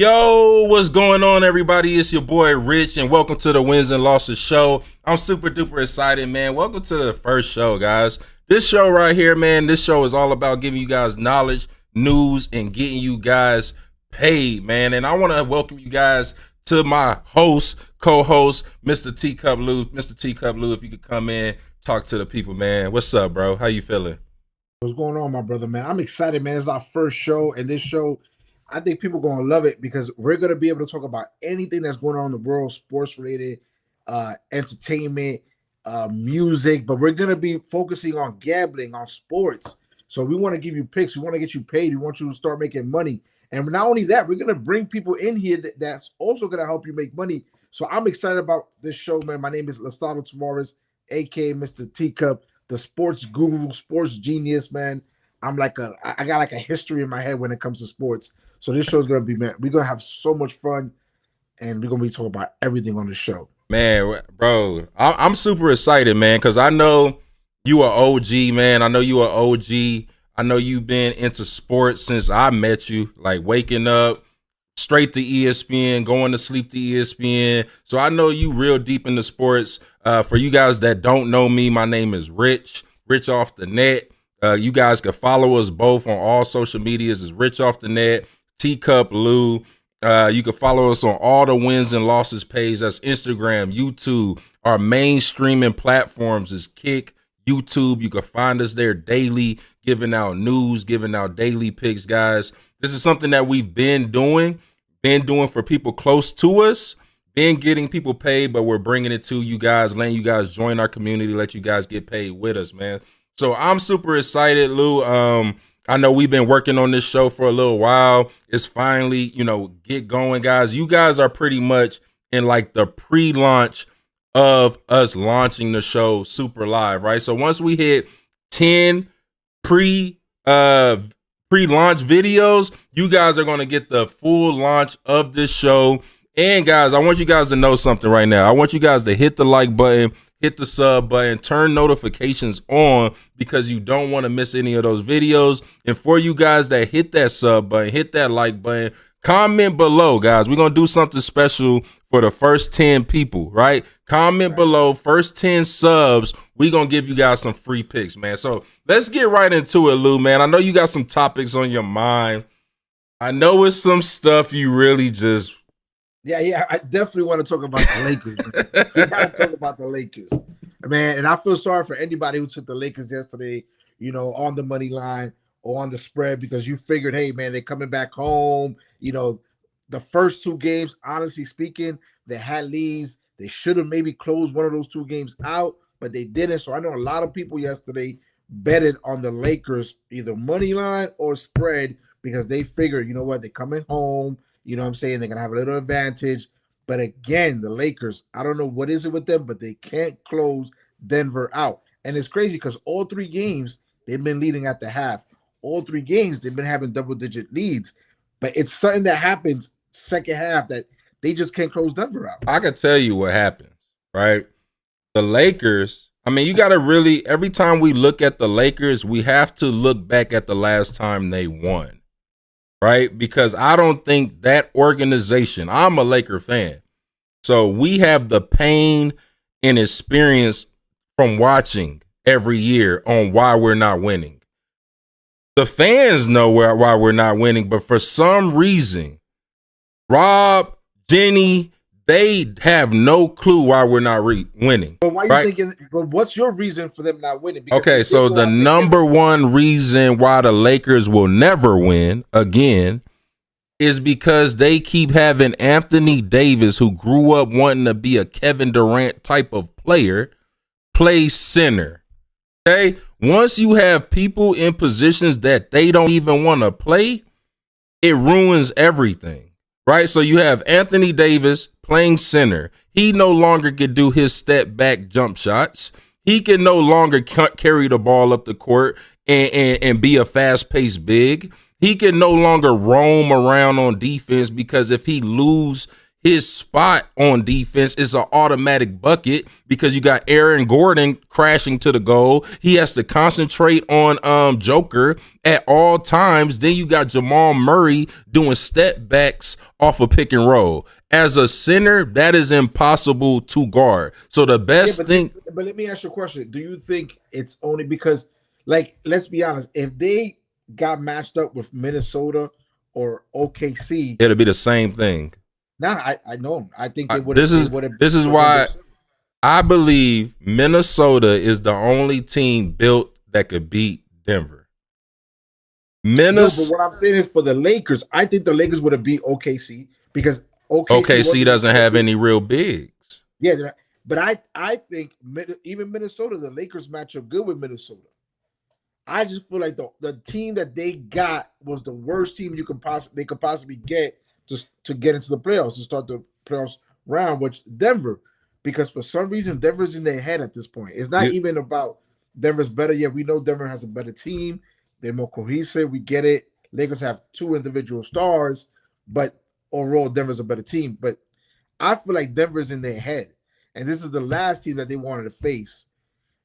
Yo, what's going on, everybody? It's your boy Rich, and welcome to the Wins and Losses show. I'm super duper excited, man. Welcome to the first show, guys. This show right here, man, this show is all about giving you guys knowledge, news, and getting you guys paid, man. And I want to welcome you guys to my host, co-host, Mr. Teacup Lou. Mr. Teacup Lou, if you could come in, talk to the people, man. What's up, bro? How you feeling? What's going on, my brother, man? I'm excited, man. It's our first show, and this show, I think people gonna love it because we're gonna be able to talk about anything that's going on in the world, sports related, entertainment, music, but we're gonna be focusing on gambling, on sports. So we want to give you picks, we want to get you paid, we want you to start making money. And not only that, we're gonna bring people in here that's also gonna help you make money. So I'm excited about this show, man. My name is Lasado Tavares, aka Mr. Teacup, the sports guru, sports genius, man. I got like a history in my head when it comes to sports. So this show is gonna be, man, we're gonna have so much fun, and we're gonna be talking about everything on the show. Man, bro, I'm super excited, man, because I know you are OG, man. I know you are OG. I know you've been into sports since I met you, like waking up straight to ESPN, going to sleep to ESPN. So I know you real deep into sports. For you guys that don't know me, my name is Rich off the net. You guys can follow us both on all social medias as Rich off the net, Teacup Lou. You can follow us on all the Wins and Losses page. That's Instagram, YouTube. Our main streaming platforms is Kick, YouTube. You can find us there daily, giving out news, giving out daily picks, guys. This is something that we've been doing for people close to us, been getting people paid, but we're bringing it to you guys, letting you guys join our community, let you guys get paid with us, man. So I'm super excited, Lou. I know we've been working on this show for a little while. It's finally, get going, guys. You guys are pretty much in like the pre-launch of us launching the show super live, right? So once we hit 10 pre-launch videos, you guys are going to get the full launch of this show. And guys, I want you guys to know something right now. I want you guys to hit the like button, hit the sub button, turn notifications on because you don't want to miss any of those videos. And for you guys that hit that sub button, hit that like button, comment below, guys. We're going to do something special for the first 10 people, right? Comment below, first 10 subs. We're going to give you guys some free picks, man. So let's get right into it, Lou, man. I know you got some topics on your mind. I know it's some stuff you really just... Yeah, I definitely want to talk about the Lakers. We got to talk about the Lakers, man. And I feel sorry for anybody who took the Lakers yesterday, on the money line or on the spread because you figured, hey, man, they're coming back home. The first two games, honestly speaking, they had leads. They should have maybe closed one of those two games out, but they didn't. So I know a lot of people yesterday betted on the Lakers, either money line or spread, because they figured, you know what, they're coming home. You know what I'm saying? They're going to have a little advantage. But again, the Lakers, I don't know what is it with them, but they can't close Denver out. And it's crazy because all three games, they've been leading at the half. All three games, they've been having double-digit leads. But it's something that happens second half that they just can't close Denver out. I can tell you what happens, right? The Lakers, I mean, you got to really, every time we look at the Lakers, we have to look back at the last time they won. Right? Because I don't think that organization, I'm a Laker fan. So we have the pain and experience from watching every year on why we're not winning. The fans know why we're not winning, but for some reason, Rob, Jenny, they have no clue why we're not winning. But why you thinking? But what's your reason for them not winning? Because okay, so the number one reason why the Lakers will never win again is because they keep having Anthony Davis, who grew up wanting to be a Kevin Durant type of player, play center. Okay, once you have people in positions that they don't even want to play, it ruins everything. Right, so you have Anthony Davis playing center. He no longer can do his step back jump shots. He can no longer carry the ball up the court and be a fast paced big. He can no longer roam around on defense because if he lose his spot on defense is an automatic bucket because you got Aaron Gordon crashing to the goal. He has to concentrate on Joker at all times. Then you got Jamal Murray doing step backs off a pick and roll. As a center, that is impossible to guard. So the best thing. But let me ask you a question. Do you think it's only because, like, let's be honest, if they got matched up with Minnesota or OKC, it'll be the same thing. Nah, I know. I think it would. This is why I believe Minnesota is the only team built that could beat Denver. No, but what I'm saying is for the Lakers, I think the Lakers would have beat OKC because OKC doesn't have any real bigs. Yeah, but I think even Minnesota, the Lakers match up good with Minnesota. I just feel like the team that they got was the worst team they could possibly get to get into the playoffs, to start the playoffs round, which Denver, because for some reason Denver's in their head at this point. It's not even about Denver's better yet. We know Denver has a better team. They're more cohesive. We get it. Lakers have 2 individual stars, but overall Denver's a better team. But I feel like Denver's in their head, and this is the last team that they wanted to face,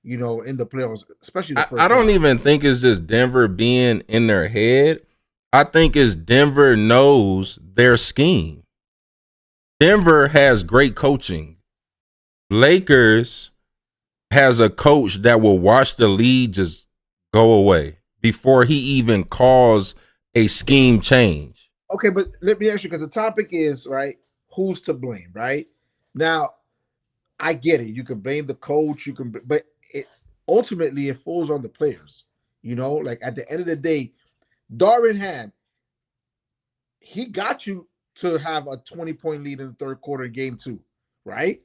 in the playoffs, especially the first. I don't even think it's just Denver being in their head. I think it's Denver knows their scheme. Denver has great coaching. Lakers has a coach that will watch the lead just go away before he even calls a scheme change. Okay, but let me ask you, because the topic is, right, who's to blame, right? Now, I get it. You can blame the coach, but ultimately it falls on the players. Like at the end of the day, Darvin Ham, he got you to have a 20-point lead in the third quarter of game 2, right?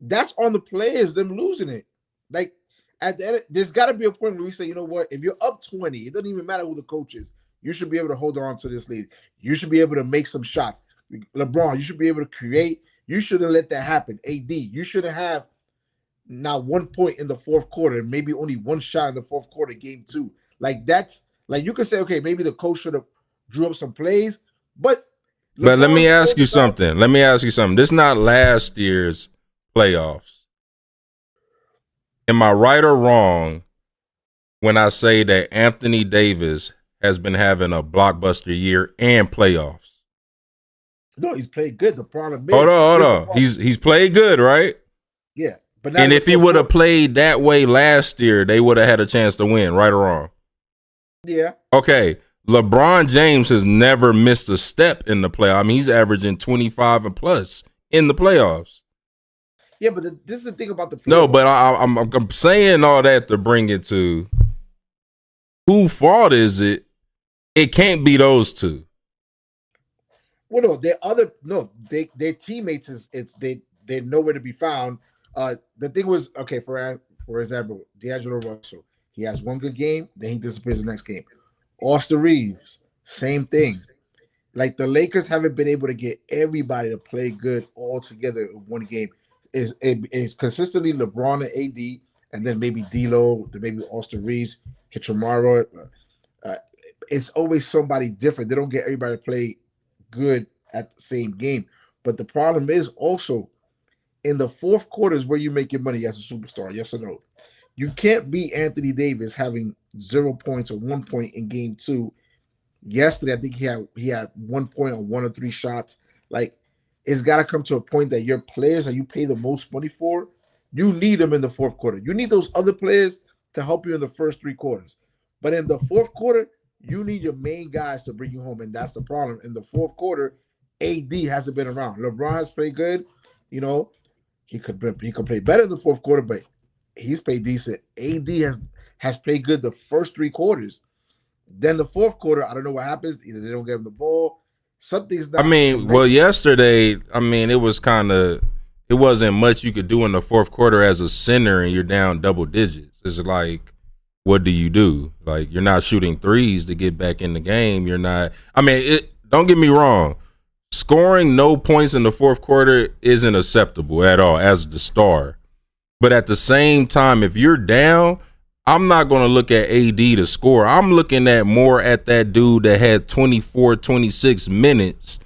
That's on the players, them losing it. Like at the end, there's got to be a point where we say, you know what? If you're up 20, it doesn't even matter who the coach is. You should be able to hold on to this lead. You should be able to make some shots. LeBron, you should be able to create. You shouldn't let that happen. AD, you shouldn't have not 1 point in the fourth quarter, maybe only 1 shot in the fourth quarter, game 2. Like that's like you could say, okay, maybe the coach should have drew up some plays, but let me ask you something. This is not last year's playoffs. Am I right or wrong when I say that Anthony Davis has been having a blockbuster year and playoffs? No, he's played good. The problem is, hold on. He's played good, right? Yeah. And if he would have played that way last year, they would have had a chance to win, right or wrong? Yeah. Okay. LeBron James has never missed a step in the playoffs. I mean, he's averaging 25 and plus in the playoffs. Yeah, but this is the thing about the playoffs. No, but I'm saying all that to bring it to whose fault is it? It can't be those two. Well, no, their teammates they're nowhere to be found. The thing was, okay, for example, D'Angelo Russell, he has 1 good game, then he disappears the next game. Austin Reeves, same thing. Like the Lakers haven't been able to get everybody to play good all together in 1 game. It's consistently LeBron and AD, and then maybe D'Lo, then maybe Austin Reeves, Hitchimaro. It's always somebody different. They don't get everybody to play good at the same game. But the problem is also in the fourth quarter is where you make your money as a superstar. Yes or no? You can't beat Anthony Davis having 0 points or 1 point in game 2. Yesterday, I think he had 1 point on 1 or 3 shots. Like, it's got to come to a point that your players that you pay the most money for, you need them in the fourth quarter. You need those other players to help you in the first 3 quarters. But in the fourth quarter, you need your main guys to bring you home, and that's the problem. In the fourth quarter, AD hasn't been around. LeBron has played good. He could play better in the fourth quarter, but he's played decent. AD has played good the first 3 quarters. Then the fourth quarter, I don't know what happens. Either they don't give him the ball. Something's not. Yesterday, it wasn't much you could do in the fourth quarter as a center and you're down double digits. It's like, what do you do? Like, you're not shooting threes to get back in the game. You're not. Don't get me wrong. Scoring no points in the fourth quarter isn't acceptable at all as the star. But at the same time, if you're down, I'm not going to look at AD to score. I'm looking at more at that dude that had 24, 26 minutes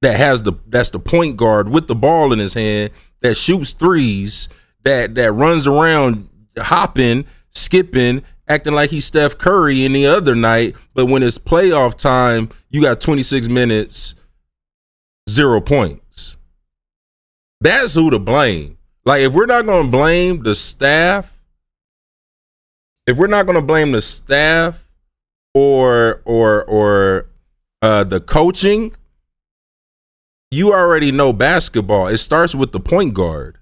that's the point guard with the ball in his hand that shoots threes, that runs around hopping, skipping, acting like he's Steph Curry any other night. But when it's playoff time, you got 26 minutes, 0 points. That's who to blame. Like, if we're not going to blame the staff, or the coaching, you already know basketball. It starts with the point guard.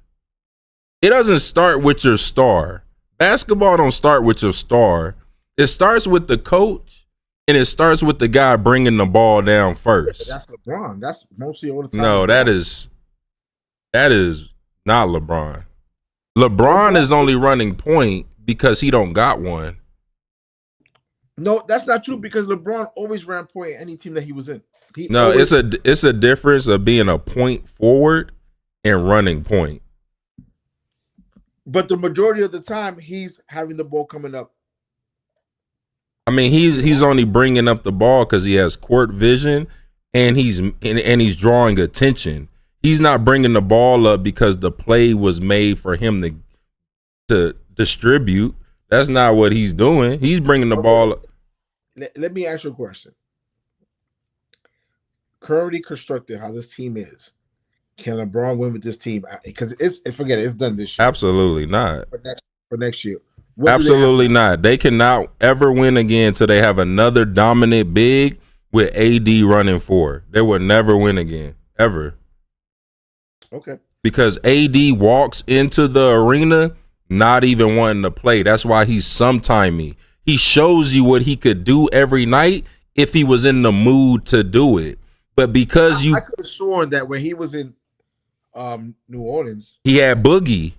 It doesn't start with your star. Basketball don't start with your star. It starts with the coach, and it starts with the guy bringing the ball down first. That's LeBron. That's mostly all the time. No, that is not LeBron. LeBron is only running point because he don't got one. No, that's not true because LeBron always ran point at any team that he was in. It's a difference of being a point forward and running point. But the majority of the time, he's having the ball coming up. I mean, he's only bringing up the ball because he has court vision and he's drawing attention. He's not bringing the ball up because the play was made for him to distribute. That's not what he's doing. He's bringing the ball up. Let me ask you a question. Currently constructed how this team is, can LeBron win with this team? Because forget it, it's done this year. Absolutely not. For next year. Absolutely not. They cannot ever win again until they have another dominant big with AD running four. They will never win again, ever. Okay. Because AD walks into the arena not even wanting to play. That's why he's sometimey. He shows you what he could do every night if he was in the mood to do it. But because I could have sworn that when he was in New Orleans, he had Boogie.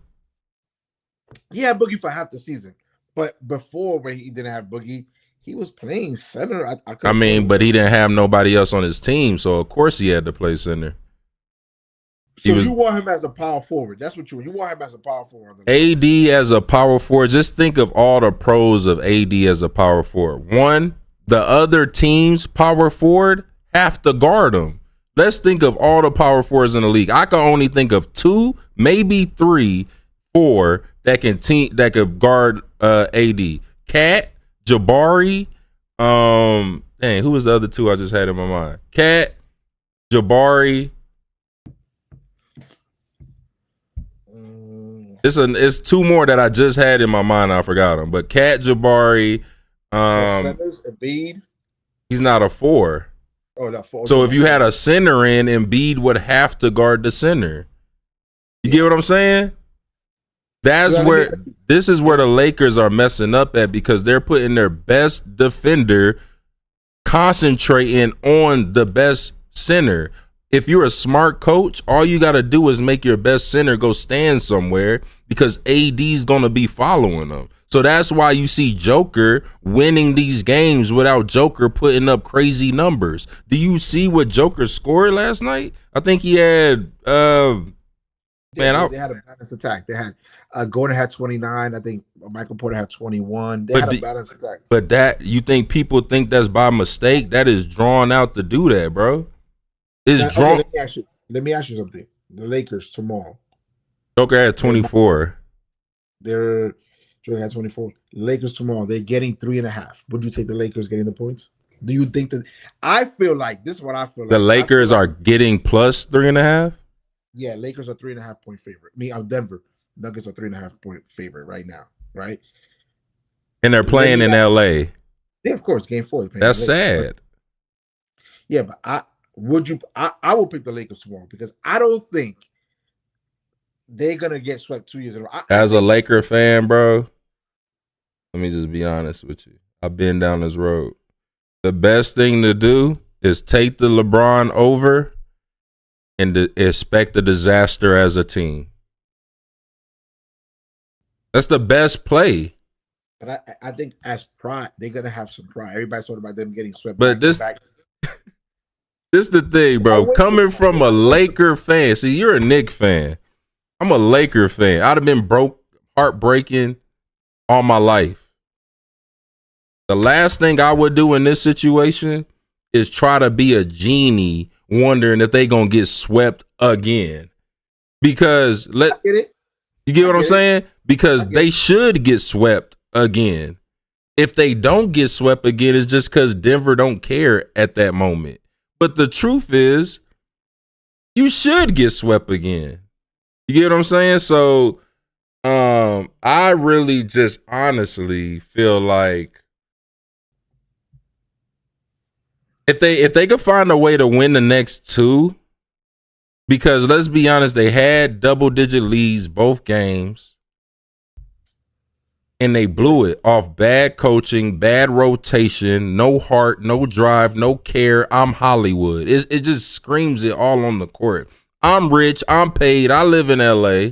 He had Boogie for half the season. But before, when he didn't have Boogie, he was playing center. I mean, but he didn't have nobody else on his team, so of course he had to play center. So you want him as a power forward. That's what you want him as a power forward. AD as a power forward. Just think of all the pros of AD as a power forward. One, the other team's power forward have to guard him. Let's think of all the power forwards in the league. I can only think of 2, maybe 3, 4 that could guard AD. Cat, Jabari, who was the other 2 I just had in my mind? Cat, Jabari. It's 2 more that I just had in my mind. I forgot them. But Cat, Jabari, centers, Embiid. He's not a 4. Oh, not 4. So if you had a center in, Embiid would have to guard the center. You get what I'm saying? This is where the Lakers are messing up at, because they're putting their best defender concentrating on the best center. If you're a smart coach, all you got to do is make your best center go stand somewhere, because AD's going to be following them. So that's why you see Joker winning these games without Joker putting up crazy numbers. Do you see what Joker scored last night? I think he had they had a balanced attack. They had Gordon had 29. I think Michael Porter had 21. They had a balanced attack. But that, you think people think that's by mistake? That is drawn out to do that, bro. Let me ask you something. The Lakers tomorrow. Joker had 24. Joker had 24. Lakers tomorrow. They're getting 3.5. Would you take the Lakers getting the points? Do you think that? I feel like this is what I feel like. The Lakers are getting plus 3.5. Yeah, Lakers are 3.5 point favorite. I'm Denver. Nuggets are 3.5 point favorite right now, right? And they're playing in LA. Yeah, of course, game 4. That's sad. Yeah, but I will pick the Lakers tomorrow, because I don't think they're gonna get swept 2 years in a row. As a Laker fan, bro, let me just be honest with you. I've been down this road. The best thing to do is take the LeBron over and expect a disaster as a team. That's the best play. But I think as pride, they're gonna have some pride. Everybody's talking about them getting swept. But this is the thing, bro. Coming from a Laker fan, see, you're a Knicks fan. I'm a Laker fan. I'd have been heartbreaking all my life. The last thing I would do in this situation is try to be a genie wondering if they gonna get swept again. Because I get it. you get what I'm saying? Because they it. should get swept again. If they don't get swept again, it's just because Denver don't care at that moment. But the truth is, you should get swept again. You get what I'm saying? So I really just honestly feel like if they could find a way to win the next two, because let's be honest, they had double-digit leads both games, and they blew it off bad coaching, bad rotation, no heart, no drive, no care. I'm Hollywood. It just screams it all on the court. I'm rich. I'm paid. I live in LA.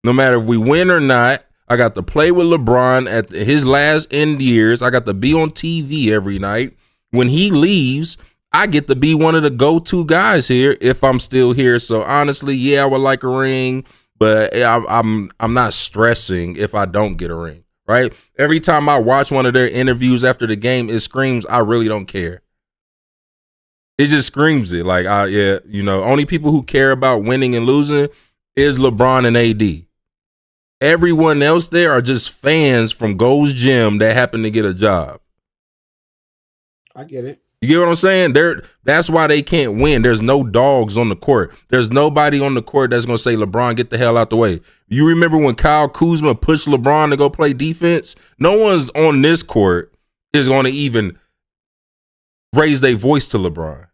No matter if we win or not, I got to play with LeBron at his last end years. I got to be on TV every night. When he leaves, I get to be one of the go-to guys here if I'm still here. So honestly, yeah, I would like a ring, but I'm not stressing if I don't get a ring, right? Every time I watch one of their interviews after the game, it screams, I really don't care. It just screams it. Like, only people who care about winning and losing is LeBron and AD. Everyone else there are just fans from Gold's Gym that happen to get a job. I get it. You get what I'm saying? That's why they can't win. There's no dogs on the court. There's nobody on the court that's going to say, LeBron, get the hell out the way. You remember when Kyle Kuzma pushed LeBron to go play defense? No one's on this court is going to even raise their voice to LeBron.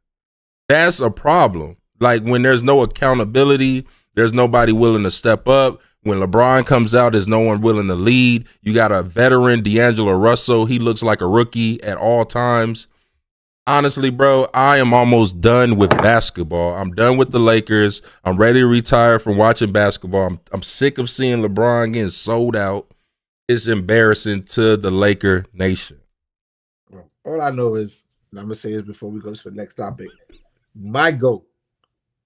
That's a problem. Like when there's no accountability, there's nobody willing to step up. When LeBron comes out, there's no one willing to lead. You got a veteran, D'Angelo Russell. He looks like a rookie at all times. Honestly, bro, I am almost done with basketball. I'm done with the Lakers. I'm ready to retire from watching basketball. I'm sick of seeing LeBron getting sold out. It's embarrassing to the Laker nation. All I know is, and I'm going to say this before we go to the next topic, my GOAT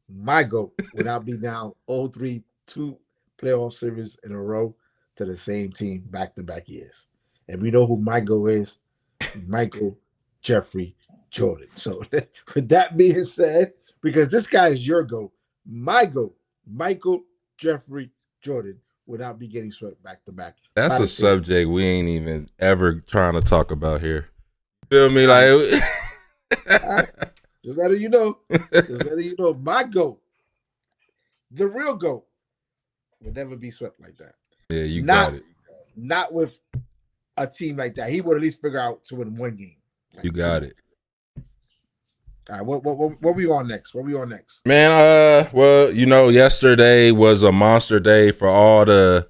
would not be down 0-3, 2 playoff series in a row to the same team back-to-back years. And we know who my GOAT is, Michael Jeffrey Jordan. So with that being said, because this guy is your GOAT, my GOAT, Michael Jeffrey Jordan, would not be getting swept back-to-back. That's a subject we ain't even ever trying to talk about here. Feel me? Like, just letting you know. My GOAT, the real GOAT, would never be swept like that. Yeah, you got it. Not with a team like that. He would at least figure out to win one game. You got it. All right, what we on next? Man, yesterday was a monster day for all the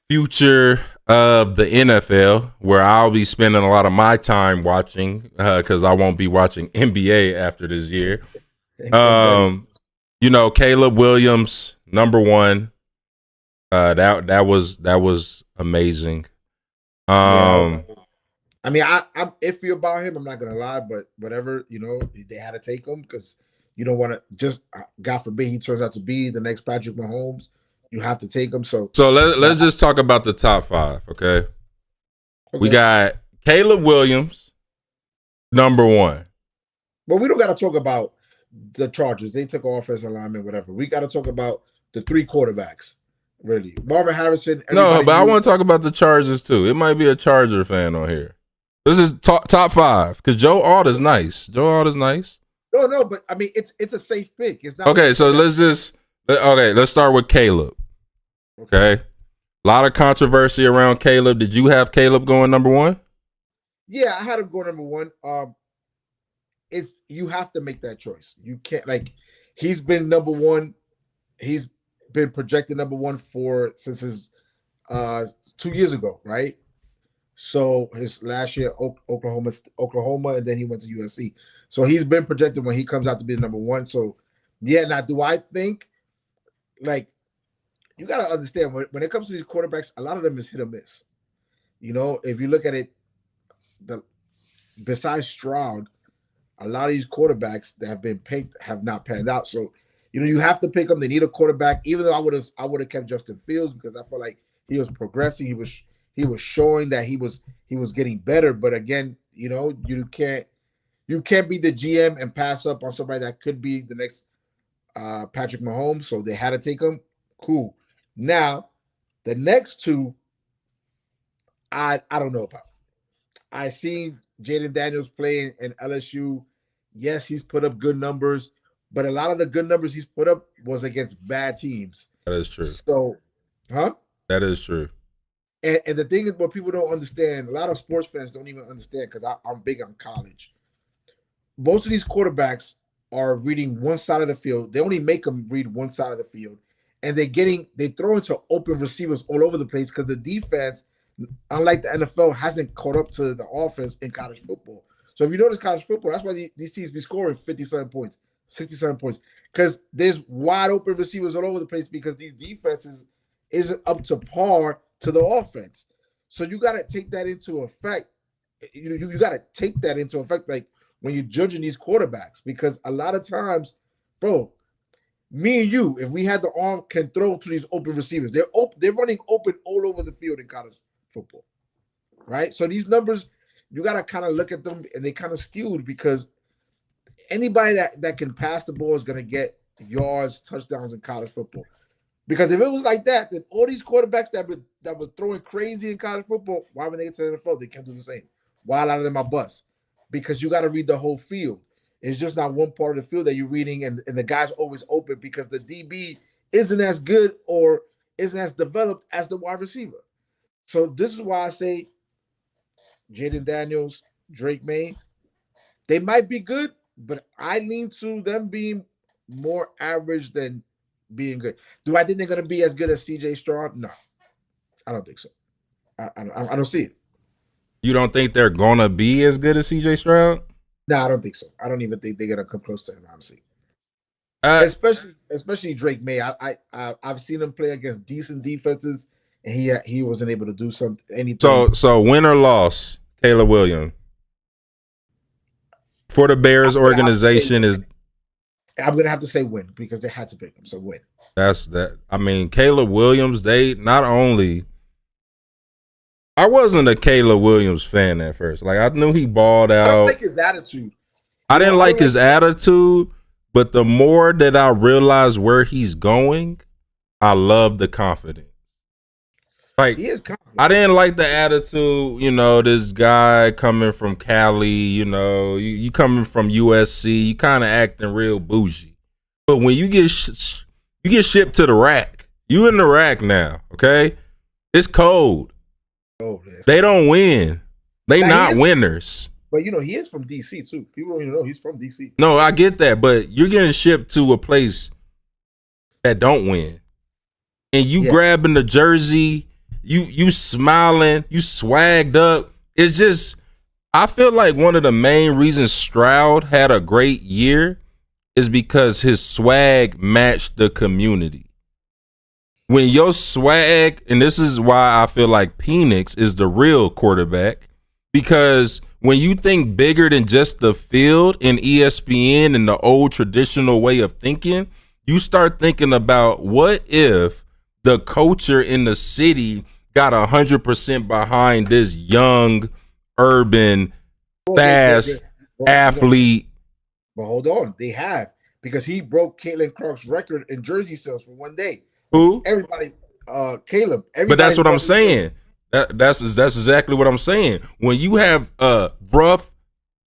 future of the NFL, where I'll be spending a lot of my time watching because I won't be watching NBA after this year. Caleb Williams, number one. That was amazing. I mean, I'm iffy about him. I'm not gonna lie, but whatever, they had to take him because you don't want to just, God forbid, he turns out to be the next Patrick Mahomes. You have to take him. So let's just talk about the top five, okay? We got Caleb Williams, number one. But we don't got to talk about the Chargers. They took offensive lineman, whatever. We got to talk about the three quarterbacks. Really, Marvin Harrison. No, but I want to talk about the Chargers too. It might be a Charger fan on here. This is top five because Joe Alt is nice. No, but I mean, it's a safe pick. It's not okay. So let's start with Caleb. Okay, a lot of controversy around Caleb. Did you have Caleb going number one? Yeah, I had him going number one. You have to make that choice. You can't he's been number one. He's been projected number one since his 2 years ago, right? So his last year, Oklahoma, and then he went to USC. So he's been projected when he comes out to be the number one. So yeah, now do I think you got to understand when it comes to these quarterbacks, a lot of them is hit or miss. If you look at it, besides Stroud, a lot of these quarterbacks that have been picked have not panned out. So you have to pick them. They need a quarterback. Even though I would have kept Justin Fields because I felt like he was progressing. He was showing that he was getting better. But again, you You can't be the GM and pass up on somebody that could be the next Patrick Mahomes. So they had to take him. Cool. Now, the next two, I don't know about. I seen Jaden Daniels play in LSU. Yes, he's put up good numbers, but a lot of the good numbers he's put up was against bad teams. That is true. So, huh? That is true. And the thing is, what people don't understand, a lot of sports fans don't even understand because I'm big on college. Most of these quarterbacks are reading one side of the field. They only make them read one side of the field, and they throw into open receivers all over the place because the defense, unlike the NFL, hasn't caught up to the offense in college football. So if you notice college football, that's why these teams be scoring 57 points, 67 points, because there's wide open receivers all over the place because these defenses isn't up to par to the offense. So you got to take that into effect. You got to take that into effect, like when you're judging these quarterbacks, because a lot of times, bro, me and you, if we had the arm, can throw to these open receivers. They're running open all over the field in college football, right? So these numbers, you got to kind of look at them, and they kind of skewed because anybody that can pass the ball is going to get yards, touchdowns in college football. Because if it was like that, then all these quarterbacks that were throwing crazy in college football, why when they get to the NFL, they can't do the same? Why a lot of them are bust? Because you got to read the whole field. It's just not one part of the field that you're reading, and the guy's always open because the DB isn't as good or isn't as developed as the wide receiver. So this is why I say Jaden Daniels, Drake May, they might be good, but I lean to them being more average than being good. Do I think they're going to be as good as CJ Stroud? No, I don't think so. I don't see it. You don't think they're going to be as good as CJ Stroud? No, I don't think so. I don't even think they're going to come close to him, honestly. Especially Drake May. I've seen him play against decent defenses, and he wasn't able to do anything. So win or loss, Caleb Williams for the Bears organization is. I'm gonna have to say win because they had to pick him. So win. That's that. I mean, Caleb Williams. They not only. I wasn't a Caleb Williams fan at first. Like I knew he balled out. I don't like his attitude. I didn't like his attitude, but the more that I realized where he's going, I love the confidence. Like he is confident. I didn't like the attitude. You know, this guy coming from Cali. You know, you coming from USC. You kind of acting real bougie. But when you get shipped to the rack, you in the rack now. Okay, it's cold. Oh, they don't win. They now, not winners. But, he is from D.C., too. People don't even know he's from D.C. No, I get that. But you're getting shipped to a place that don't win. And you grabbing the jersey, you smiling, you swagged up. It's just, I feel like one of the main reasons Stroud had a great year is because his swag matched the community. When your swag, and this is why I feel like Penix is the real quarterback, because when you think bigger than just the field and ESPN and the old traditional way of thinking, you start thinking about what if the culture in the city got 100% behind this young, urban, fast athlete. But hold on, they have, because he broke Caitlin Clark's record in jersey sales for one day. Who? Everybody, Caleb. But that's what I'm saying. That's exactly what I'm saying. When you have a rough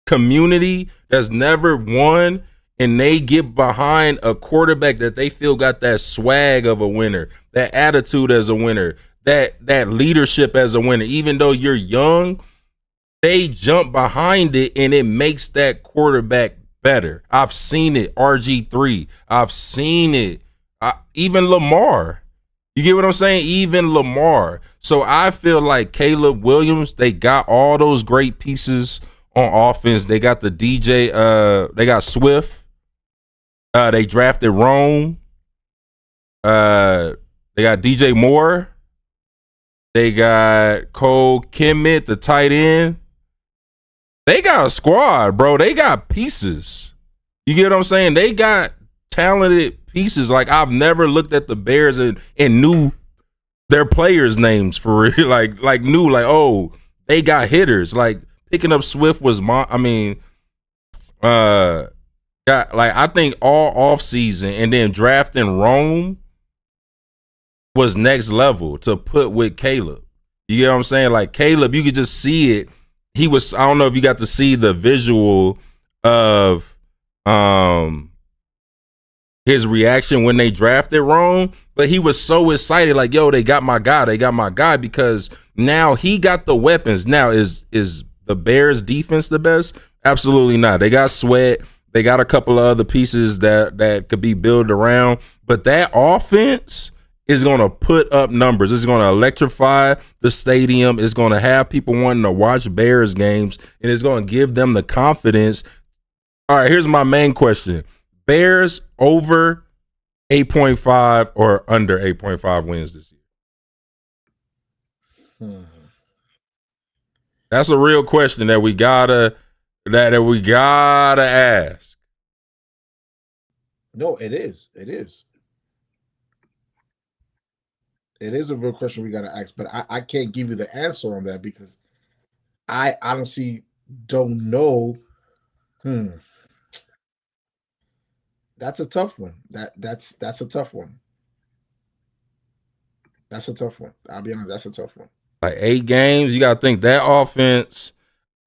community that's never won, and they get behind a quarterback that they feel got that swag of a winner, that attitude as a winner, that leadership as a winner, even though you're young, they jump behind it, and it makes that quarterback better. I've seen it. RG3. I've seen it. Even Lamar. You get what I'm saying? Even Lamar. So I feel like Caleb Williams, they got all those great pieces on offense. They got the DJ, they got Swift. They drafted Rome. They got DJ Moore. They got Cole Kmet, the tight end. They got a squad, bro. They got pieces. You get what I'm saying? They got talented pieces. Like, I've never looked at the Bears and knew their players' names for real. Like knew, like, oh, they got hitters. Like, picking up Swift was uh got like I think all off season and then drafting Rome was next level to put with Caleb. You get what I'm saying? Like Caleb, you could just see it. He was, I don't know if you got to see the visual of his reaction when they drafted Rome, but he was so excited, like, yo, they got my guy, because now he got the weapons. Now, is the Bears defense the best? Absolutely not. They got Sweat. They got a couple of other pieces that could be built around, but that offense is going to put up numbers. It's going to electrify the stadium. It's going to have people wanting to watch Bears games, and it's going to give them the confidence. All right, here's my main question. Bears over 8.5 or under 8.5 wins this year? That's a real question that we gotta ask. No, it is. It is. It is a real question we gotta ask, but I can't give you the answer on that because I honestly don't know. That's a tough one. That's a tough one. That's a tough one. I'll be honest, that's a tough one. Like 8 games, you gotta think that offense.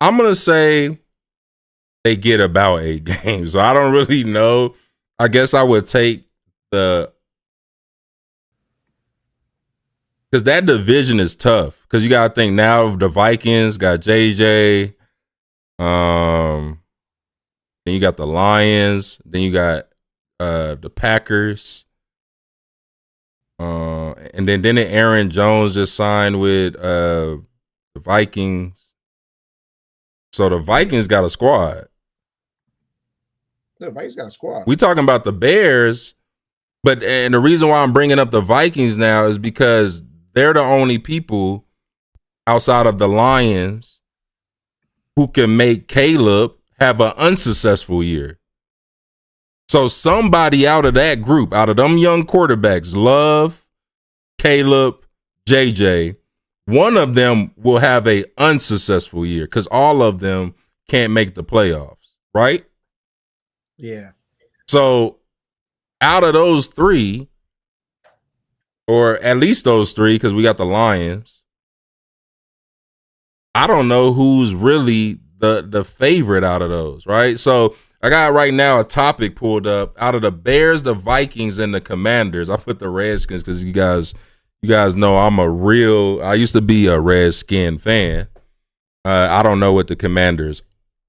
I'm gonna say they get about 8 games. So I don't really know. I guess I would take because that division is tough. Because you gotta think now the Vikings got JJ. Then you got the Lions. Then you got the Packers. And then Aaron Jones just signed with the Vikings. So the Vikings got a squad. The Vikings got a squad. We talking about the Bears, and the reason why I'm bringing up the Vikings now is because they're the only people outside of the Lions who can make Caleb have an unsuccessful year. So somebody out of that group, out of them young quarterbacks, Love, Caleb, JJ, one of them will have a unsuccessful year because all of them can't make the playoffs, right? Yeah. So out of those 3, or at least those 3, because we got the Lions, I don't know who's really the favorite out of those, right? So I got right now a topic pulled up out of the Bears, the Vikings, and the Commanders. I put the Redskins because you guys know I used to be a Redskin fan. I don't know what the Commanders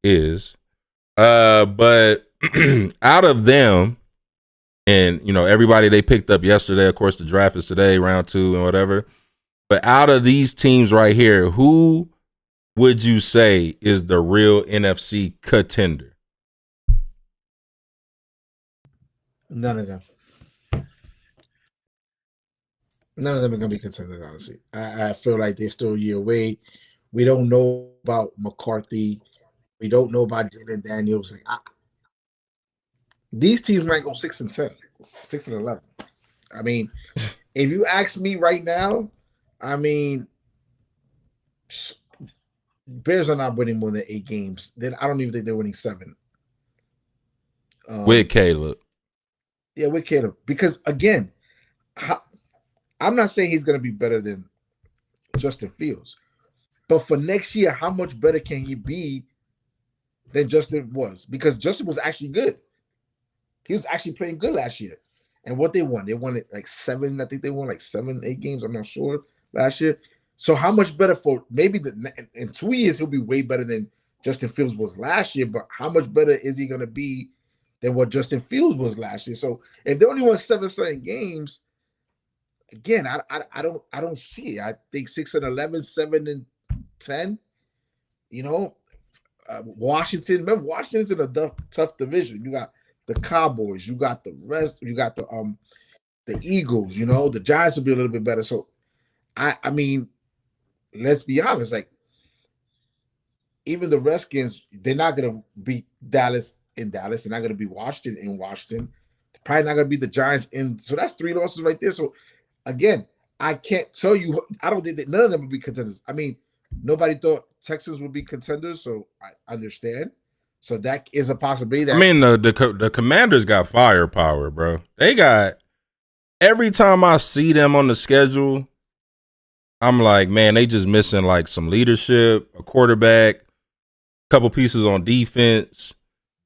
is. But out of them, and everybody they picked up yesterday, of course the draft is today, round 2 and whatever. But out of these teams right here, who would you say is the real NFC contender? None of them. None of them are going to be contenders, honestly. I feel like they're still a year away. We don't know about McCarthy. We don't know about Jalen Daniels. These teams might go 6-10, 6-11. I mean, if you ask me right now, Bears are not winning more than 8 games. Then I don't even think they're winning 7. With Caleb. Yeah, with Caleb. Because again, I'm not saying he's going to be better than Justin Fields. But for next year, how much better can he be than Justin was? Because Justin was actually good. He was actually playing good last year. And what they won it like 7. I think they won like 7, 8 games. I'm not sure last year. So how much better for maybe in 2 years, he'll be way better than Justin Fields was last year. But how much better is he going to be than what Justin Fields was last year? So if they only won 7 certain games, again, I don't see it. I think 6-11, 7-10. Washington. Remember, Washington's in a tough division. You got the Cowboys. You got the rest. You got the Eagles. The Giants will be a little bit better. So, I mean, let's be honest. Like, even the Redskins, they're not gonna beat Dallas in Dallas. They're not gonna be Washington in Washington. They're probably not gonna beat the Giants in. So that's 3 losses right there. So, again, I can't tell you. I don't think that none of them will be contenders. I mean, nobody thought Texans would be contenders, so I understand. So that is a possibility. I That mean, the Commanders got firepower, bro. They got every time I see them on the schedule, I'm like, man, they just missing like some leadership, a quarterback, a couple pieces on defense.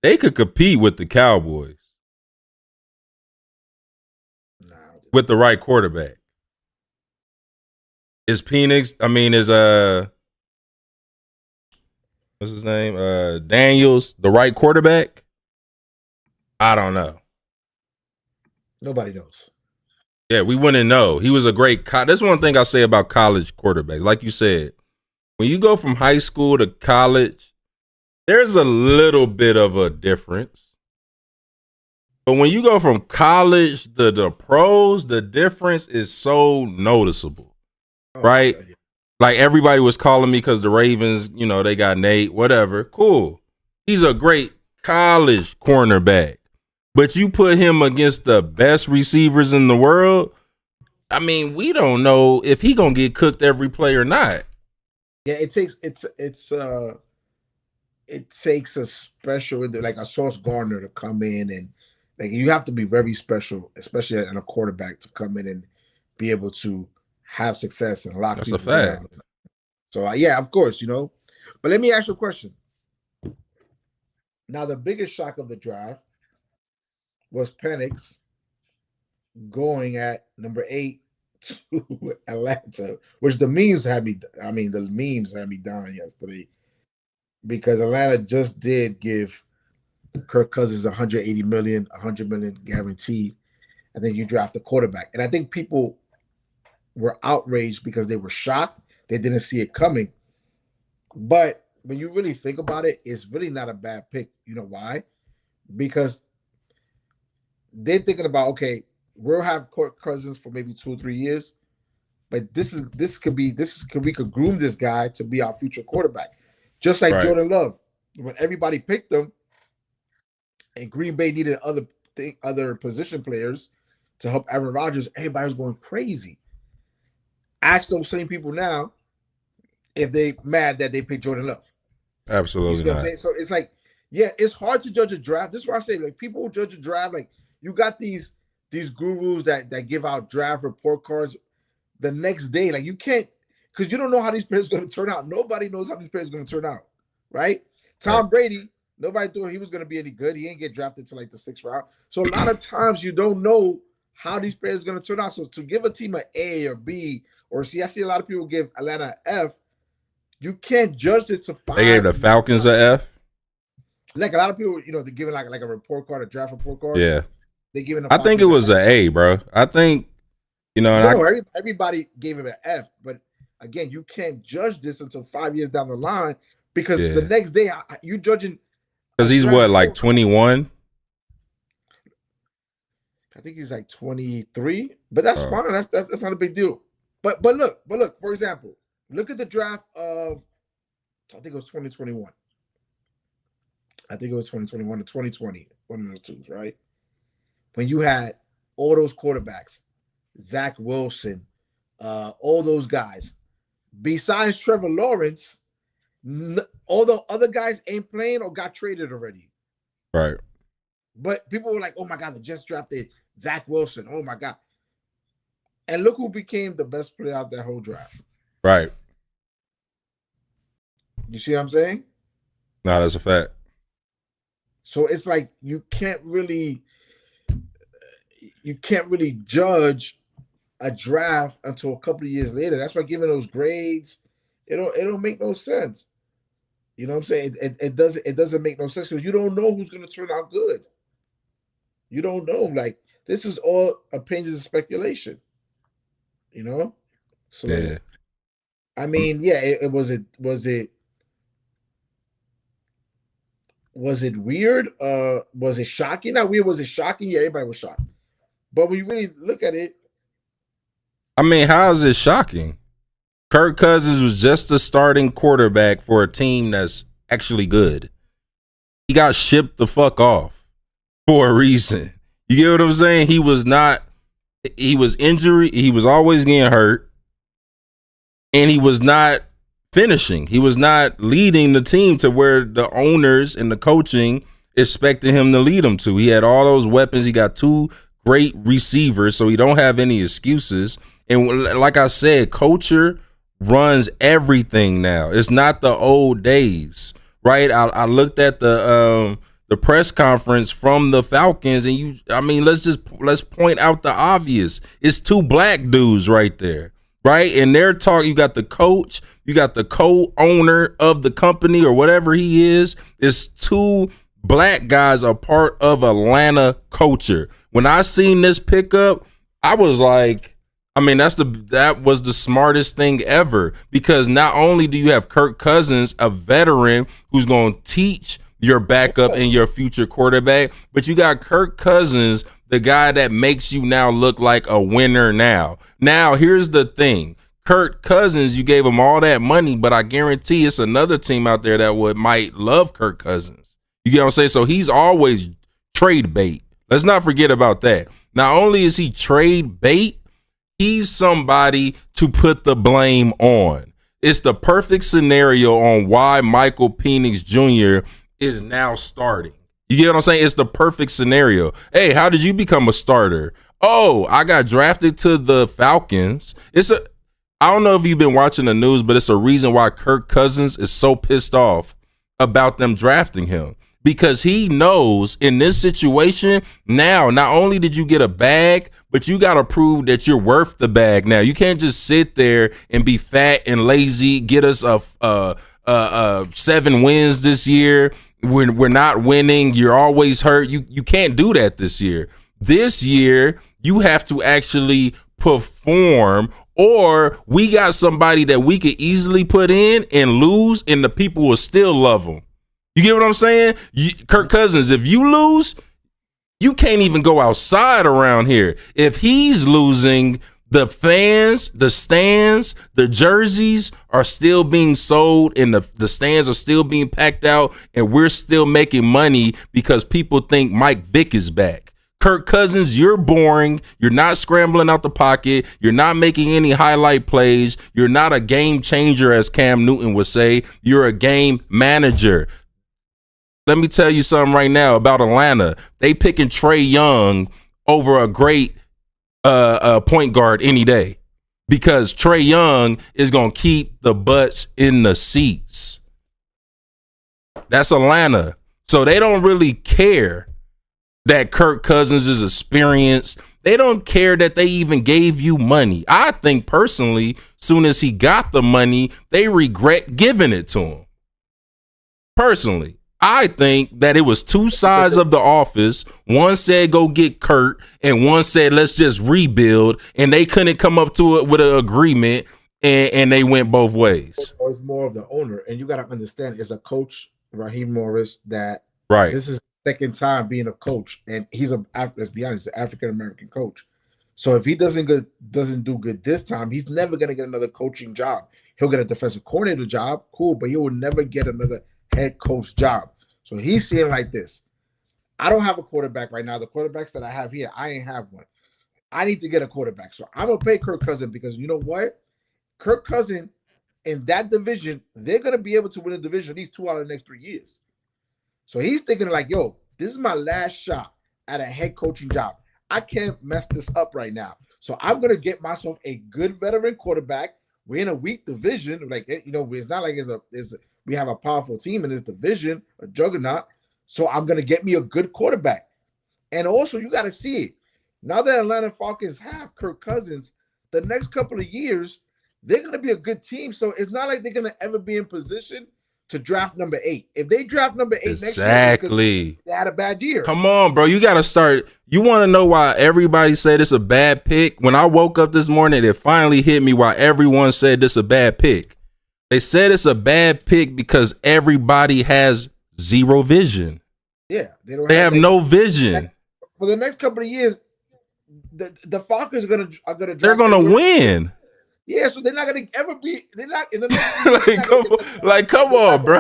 They could compete with the Cowboys with the right quarterback. Is Penix? I mean, is what's his name? Daniels, the right quarterback? I don't know. nobody knows. Yeah, we wouldn't know. He was a great. That's one thing I say about college quarterbacks. Like you said, when you go from high school to college, there's a little bit of a difference. But when you go from college to the pros, the difference is so noticeable, right? Yeah. Like everybody was calling me because the Ravens, they got Nate, whatever. Cool. He's a great college cornerback. But you put him against the best receivers in the world, I mean, we don't know if he gonna get cooked every play or not. Yeah, it takes a special, like a Sauce Gardner to come in, and like you have to be very special, especially in a quarterback, to come in and be able to have success and lock That's a people fact. down. So yeah, of course, But let me ask you a question. Now, the biggest shock of the draft was Penix going at number 8 to Atlanta, which the memes had me dying yesterday, because Atlanta just did give Kirk Cousins 180 million, 100 million guaranteed. And then you draft a quarterback. And I think people were outraged because they were shocked. They didn't see it coming. But when you really think about it, it's really not a bad pick. You know why? Because they're thinking about, okay, we'll have Kirk Cousins for maybe 2 or 3 years, but we could groom this guy to be our future quarterback. Just like Jordan Love. When everybody picked him and Green Bay needed other position players to help Aaron Rodgers, everybody was going crazy. Ask those same people now if they mad that they picked Jordan Love. Absolutely you see not. What I'm saying? So it's like, yeah, it's hard to judge a draft. This is why I say, like, people who judge a draft, like, you got these gurus that give out draft report cards the next day. Like, you can't, because you don't know how these players are going to turn out. Nobody knows how these players are going to turn out, right? Tom Brady, nobody thought he was going to be any good. He ain't get drafted to like the 6th round. So a lot of times you don't know how these players are going to turn out. So to give a team an A or B or C, I see a lot of people give Atlanta an F. You can't judge this to 5. They gave the Falcons an F. Like a lot of people, they're giving like a report card, a draft report card. Yeah. They giving. I think it was an A, bro. I think, everybody gave him an F, but again, you can't judge this until 5 years down the line, because the next day you judging. Because he's what, like 21? I think he's like 23, but that's fine. That's not a big deal. But look, for example, look at the draft of, I think it was 2021. I think it was 2021 to 2020, one of those two, right? When you had all those quarterbacks, Zach Wilson, all those guys, besides Trevor Lawrence, all the other guys ain't playing or got traded already. Right. But people were like, oh my God, they just drafted Zach Wilson. Oh my God. And look who became the best player out that whole draft. Right. You see what I'm saying? No, that's a fact. So it's like you can't really judge a draft until a couple of years later. That's why giving those grades, it don't make no sense. You know what I'm saying? It doesn't make no sense, because you don't know who's going to turn out good. You don't know. Like, this is all opinions and speculation. So yeah. I mean, yeah, was it weird? Was it shocking? Not weird. Was it shocking? Yeah, everybody was shocked. But when you really look at it, I mean, how is it shocking? Kirk Cousins was just the starting quarterback for a team that's actually good. He got shipped the fuck off for a reason. You get what I'm saying? He was injured. He was always getting hurt. And he was not finishing. He was not leading the team to where the owners and the coaching expected him to lead them to. He had all those weapons. He got 2 great receivers, so he don't have any excuses. And like I said, culture runs everything now. It's not the old days, right? I looked at the press conference from the Falcons, and let's point out the obvious. It's 2 black dudes right there, right? And they're talking. You got the coach, you got the co-owner of the company or whatever he is. It's 2 black guys are part of Atlanta culture. When I seen this pickup, I was like, that was the smartest thing ever, because not only do you have Kirk Cousins, a veteran who's going to teach your backup and your future quarterback, but you got Kirk Cousins, the guy that makes you now look like a winner now. Now, here's the thing. Kirk Cousins, you gave him all that money, but I guarantee it's another team out there that might love Kirk Cousins. You get what I'm saying? So he's always trade bait. Let's not forget about that. Not only is he trade bait, he's somebody to put the blame on. It's the perfect scenario on why Michael Penix Jr. is now starting. You get what I'm saying? It's the perfect scenario. Hey, how did you become a starter? Oh, I got drafted to the Falcons. I don't know if you've been watching the news, but it's a reason why Kirk Cousins is so pissed off about them drafting him. Because he knows in this situation now, not only did you get a bag, but you got to prove that you're worth the bag. Now, you can't just sit there and be fat and lazy, get us a 7 wins this year. We're not winning. You're always hurt. You can't do that this year. This year, you have to actually perform, or we got somebody that we could easily put in and lose, and the people will still love them. You get what I'm saying? Kirk Cousins, if you lose, you can't even go outside around here. If he's losing, the fans, the stands, the jerseys are still being sold, and the stands are still being packed out, and we're still making money because people think Mike Vick is back. Kirk Cousins, you're boring. You're not scrambling out the pocket. You're not making any highlight plays. You're not a game changer, as Cam Newton would say. You're a game manager. Let me tell you something right now about Atlanta. They picking Trae Young over a great point guard any day, because Trae Young is going to keep the butts in the seats. That's Atlanta. So they don't really care that Kirk Cousins is experienced. They don't care that they even gave you money. I think personally, soon as he got the money, they regret giving it to him. Personally. I think that it was 2 sides of the office. One said go get Kurt, and one said let's just rebuild, and they couldn't come up to it with an agreement, and they went both ways. It's more of the owner, and you got to understand, as a coach, Raheem Morris, that right. This is the second time being a coach, and he's let's be honest, an African American coach. So if he doesn't do good this time, he's never gonna get another coaching job. He'll get a defensive coordinator job, cool, but he will never get another head coach job. So he's seeing like this. I don't have a quarterback right now. The quarterbacks that I have here, I ain't have one. I need to get a quarterback. So I'm going to pay Kirk Cousins, because you know what? Kirk Cousins in that division, they're going to be able to win the division at least 2 out of the next 3 years. So he's thinking like, yo, this is my last shot at a head coaching job. I can't mess this up right now. So I'm going to get myself a good veteran quarterback. We're in a weak division. Like, you know, it's not like we have a powerful team in this division, a juggernaut. So I'm going to get me a good quarterback. And also, you got to see it. Now that Atlanta Falcons have Kirk Cousins, the next couple of years, they're going to be a good team. So it's not like they're going to ever be in position to draft number 8. If they draft number 8 exactly. Next year, they had a bad year. Come on, bro. You got to start. You want to know why everybody said it's a bad pick? When I woke up this morning, it finally hit me why everyone said this a bad pick. They said it's a bad pick because everybody has zero vision. Yeah. They have no vision. For the next couple of years, the Falcons are gonna they're gonna win. Yeah, so they're not gonna ever be. They're not in the next. come on, bro.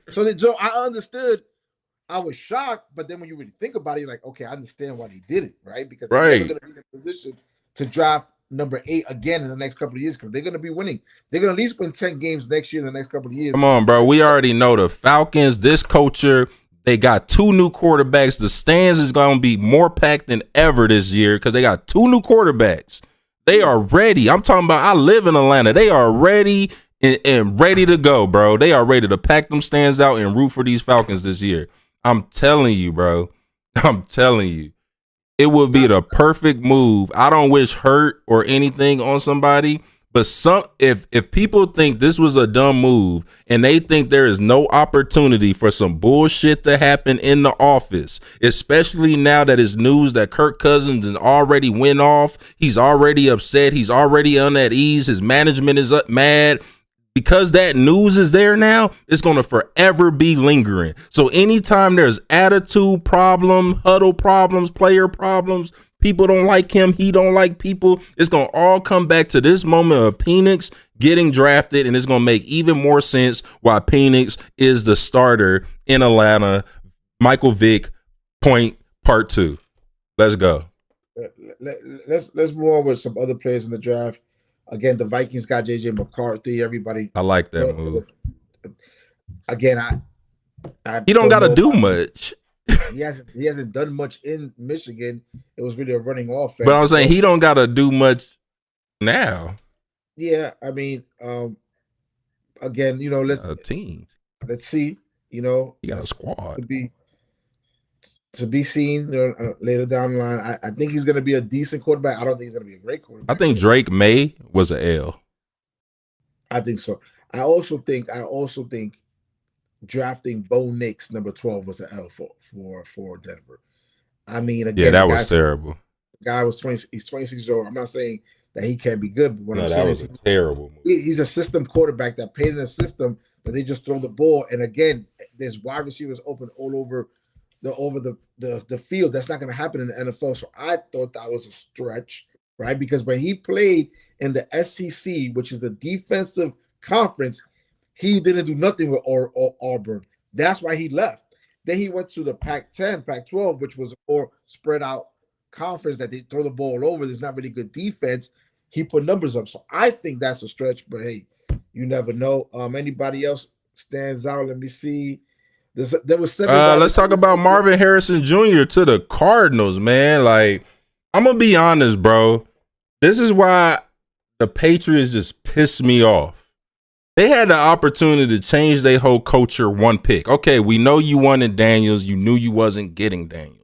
So I understood. I was shocked, but then when you really think about it, you're like, okay, I understand why they did it, right? Because they're never gonna be in a position to draft number 8 again in the next couple of years because they're going to be winning. They're going to at least win 10 games next year in the next couple of years. Come on, bro. We already know the Falcons, this culture, they got 2 new quarterbacks. The stands is going to be more packed than ever this year because they got 2 new quarterbacks. They are ready. I'm talking about I live in Atlanta. They are ready and ready to go, bro. They are ready to pack them stands out and root for these Falcons this year. I'm telling you, bro. I'm telling you. It would be the perfect move. I don't wish hurt or anything on somebody, but if people think this was a dumb move and they think there is no opportunity for some bullshit to happen in the office, especially now that it's news that Kirk Cousins already went off, he's already upset, he's already on at ease, his management is mad. Because that news is there now, it's going to forever be lingering. So anytime there's attitude problem, huddle problems, player problems, people don't like him, he don't like people, it's going to all come back to this moment of Penix getting drafted, and it's going to make even more sense why Penix is the starter in Atlanta. Michael Vick, point part 2. Let's go. Let's move on with some other players in the draft. Again, the Vikings got J.J. McCarthy. Everybody, I like that move. Again, he don't got to do much. He hasn't done much in Michigan. It was really a running offense. But I'm saying he don't got to do much now. Yeah, I mean, again, let's see. He got a squad to be seen later down the line. I think he's going to be a decent quarterback. I don't think he's going to be a great quarterback. I think Drake May was an L. I think so. I also think drafting Bo Nix number 12 was an L for Denver. I mean, again, that was terrible. The guy was 20. He's 26 years old. I'm not saying that he can't be good, but what I'm saying that was a terrible move. He's a system quarterback that played in a system that they just throw the ball. And again, there's wide receivers open all over the field. That's not going to happen in the NFL. So I thought that was a stretch, right? Because when he played in the SEC, which is the defensive conference, he didn't do nothing with Auburn. That's why he left. Then he went to the Pac-10, Pac-12, which was a more spread out conference that they throw the ball over. There's not really good defense. He put numbers up. So I think that's a stretch, but hey, you never know. Anybody else stands out? Let me see. There was 7. Let's talk about Marvin Harrison Jr. to the Cardinals, man. Like, I'm gonna be honest, bro. This is why the Patriots just piss me off. They had the opportunity to change their whole culture one pick. Okay, we know you wanted Daniels. You knew you wasn't getting Daniels.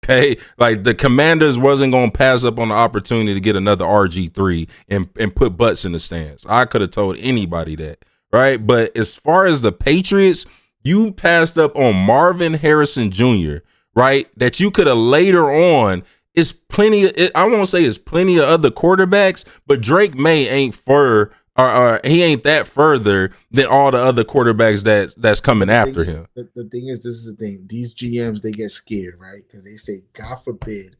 Okay, like the Commanders wasn't gonna pass up on the opportunity to get another RG3 and put butts in the stands. I could have told anybody that, right? But as far as the Patriots, you passed up on Marvin Harrison Jr., right? That you could have later on. It's plenty. I won't say it's plenty of other quarterbacks, but Drake May ain't he ain't that further than all the other quarterbacks that's coming after him. The thing is, this is the thing. These GMs, they get scared, right? Because they say, God forbid,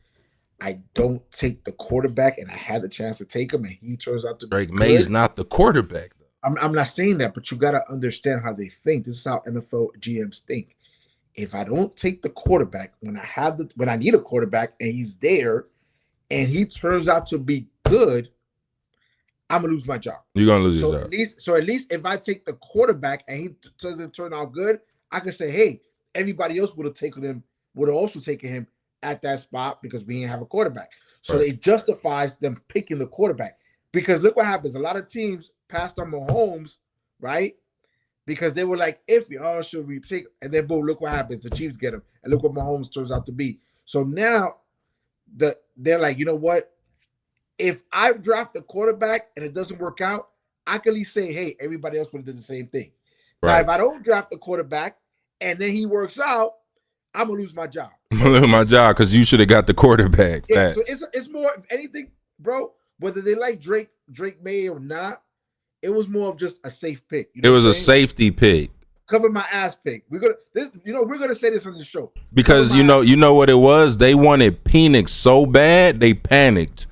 I don't take the quarterback, and I had the chance to take him, and he turns out to be Drake May's not the quarterback. I'm not saying that, but you got to understand how they think. This is how NFL GMs think. If I don't take the quarterback when I need a quarterback and he's there and he turns out to be good, I'm gonna lose my job. You're gonna lose your job. At least if I take the quarterback and he doesn't turn out good, I can say, hey, everybody else would have also taken him at that spot because we didn't have a quarterback. So It justifies them picking the quarterback. Because look what happens. A lot of teams passed on Mahomes, right? Because they were like, should we take? And then, boom, look what happens. The Chiefs get him. And look what Mahomes turns out to be. So now they're like, you know what? If I draft the quarterback and it doesn't work out, I can at least say, hey, everybody else would have done the same thing. Right. Now, if I don't draft the quarterback and then he works out, I'm going to lose my job. I'm going to lose my job because you should have got the quarterback. Yeah, so it's more, if anything, bro, whether they like Drake May or not, it was more of just a safe pick. It was a safety pick. Cover my ass pick. We're gonna say this on the show because you know what it was. They wanted Penix so bad they panicked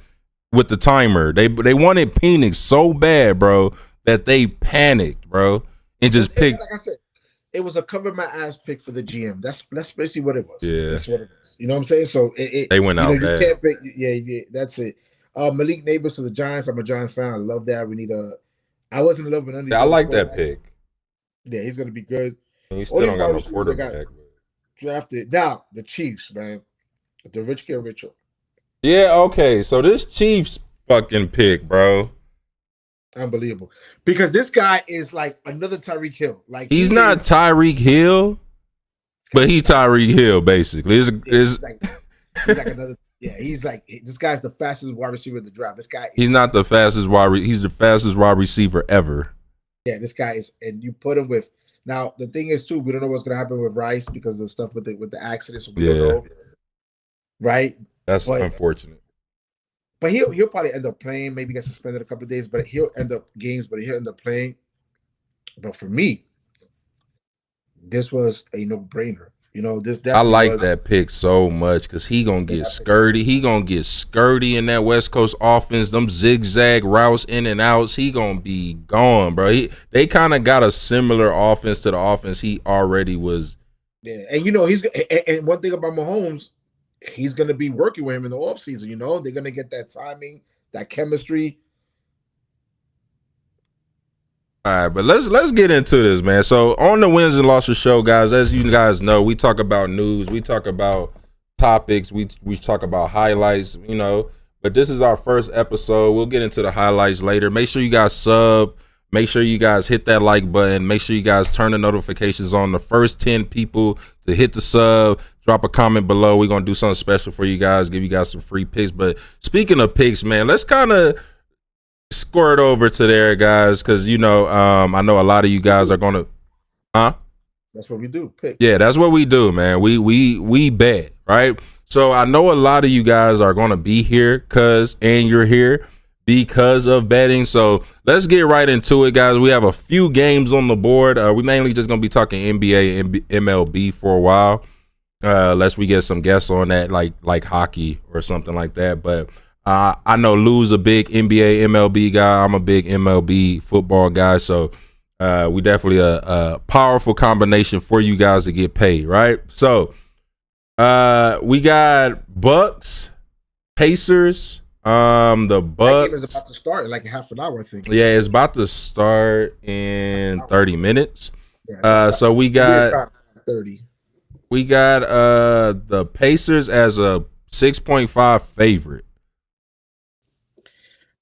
with the timer. They wanted Penix so bad, bro, that they panicked, bro, and just picked. Like I said, it was a cover my ass pick for the GM. That's basically what it was. Yeah, that's what it was. You know what I'm saying? So they went out. You can't pick. Yeah, that's it. Malik Neighbors to the Giants. I'm a Giants fan. I love that. We need a. I wasn't in love with none of these Yeah, I other like that quarterbacks. pick. Yeah, he's gonna be good. And you All still these don't got wide no receivers that got quarterback. drafted. Now the Chiefs, man, the rich get richer. Yeah, okay. So this Chiefs fucking pick, bro. Unbelievable. Because this guy is like another Tyreek Hill. Like He's he not is. Tyreek Hill, but he Tyreek Hill basically. He's like another. Yeah, he's like this guy's the fastest wide receiver in the draft. This guy. He's not the fastest he's the fastest wide receiver ever. Yeah, this guy is, and you put him with. Now the thing is too, we don't know what's gonna happen with Rice because of the stuff with the accident. So we don't know, right? That's unfortunate. But he'll probably end up playing. Maybe get suspended a couple of days, but he'll end up games. But he'll end up playing. But for me, this was a no-brainer. This definitely I like that pick so much because he gonna get skirty. He gonna get skirty in that West Coast offense. Them zigzag routes in and outs. He gonna be gone, bro. They kind of got a similar offense to the offense he already was. Yeah, and he's and one thing about Mahomes, he's gonna be working with him in the offseason. They're gonna get that timing, that chemistry. All right, but let's get into this, man. So on the Wins and Losses show, guys, as you guys know, we talk about news, we talk about topics, we talk about highlights, But this is our first episode. We'll get into the highlights later. Make sure you guys sub. Make sure you guys hit that like button. Make sure you guys turn the notifications on. The first 10 people to hit the sub, drop a comment below. We're gonna do something special for you guys, give you guys some free picks. But speaking of picks, man, let's kind of squirt over to there, guys, because I know a lot of you guys are gonna That's what we do. Pick. Yeah, that's what we do, man. We bet, right? So I know a lot of you guys are gonna be here and you're here because of betting. So let's get right into it, guys. We have a few games on the board. We mainly just gonna be talking NBA and MLB for a while, unless we get some guests on that, like hockey or something like that. But I know Lou's a big NBA, MLB guy. I'm a big MLB football guy. So we definitely a powerful combination for you guys to get paid, right? So we got Bucks, Pacers. The Bucks. That game is about to start in like half an hour, I think. Yeah, it's about to start in 30 minutes. So we got 30. We got the Pacers as a 6.5 favorite.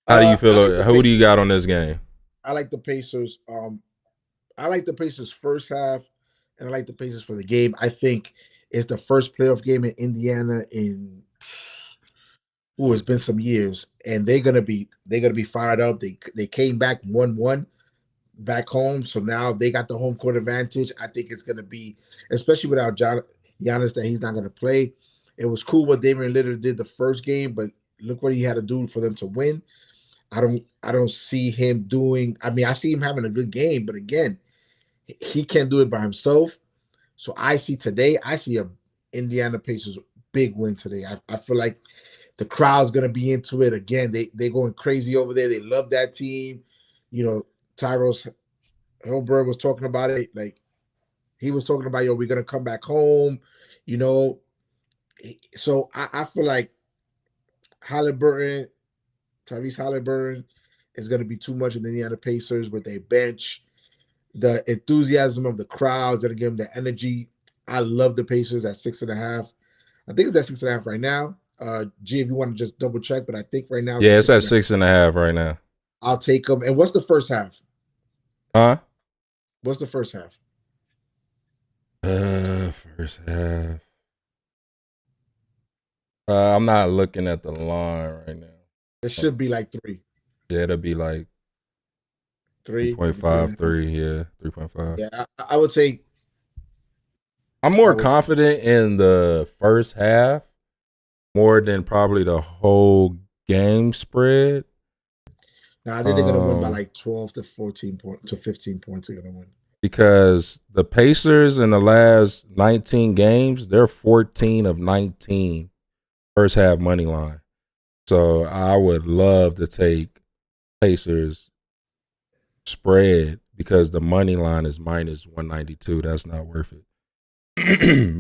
How do you feel? Who do you got on this game? I like the Pacers. I like the Pacers first half, and I like the Pacers for the game. I think it's the first playoff game in Indiana in it's been some years, and they're gonna be fired up. They came back 1-1 back home, so now they got the home court advantage. I think it's gonna be, especially without Giannis, that he's not gonna play. It was cool what Damian Lillard did the first game, but look what he had to do for them to win. I don't see him doing. I mean, I see him having a good game, but again, he can't do it by himself. So I see a Indiana Pacers big win today. I feel like the crowd's gonna be into it again. They're going crazy over there. They love that team. Tyrose Hilbert was talking about it. Like he was talking about, we're gonna come back home. So I feel like Tyrese Halliburton is going to be too much in the Indiana Pacers with their bench. The enthusiasm of the crowds that give them the energy. I love the Pacers at 6.5. I think it's at 6.5 right now. G, if you want to just double check, but I think right now, it's at 6.5 right now. I'll take them. And what's the first half? What's the first half? First half. I'm not looking at the line right now. It should be like 3. Yeah, it'll be like 3.5, 3. Yeah, 3.5. Yeah, I would say. I'm more confident in the first half more than probably the whole game spread. No, I think they're gonna win by like 12 to 14 to 15 points. They're gonna win because the Pacers in the last 19 games, they're 14 of 19 first half money line. So I would love to take Pacers spread because the money line is minus 192. That's not worth it.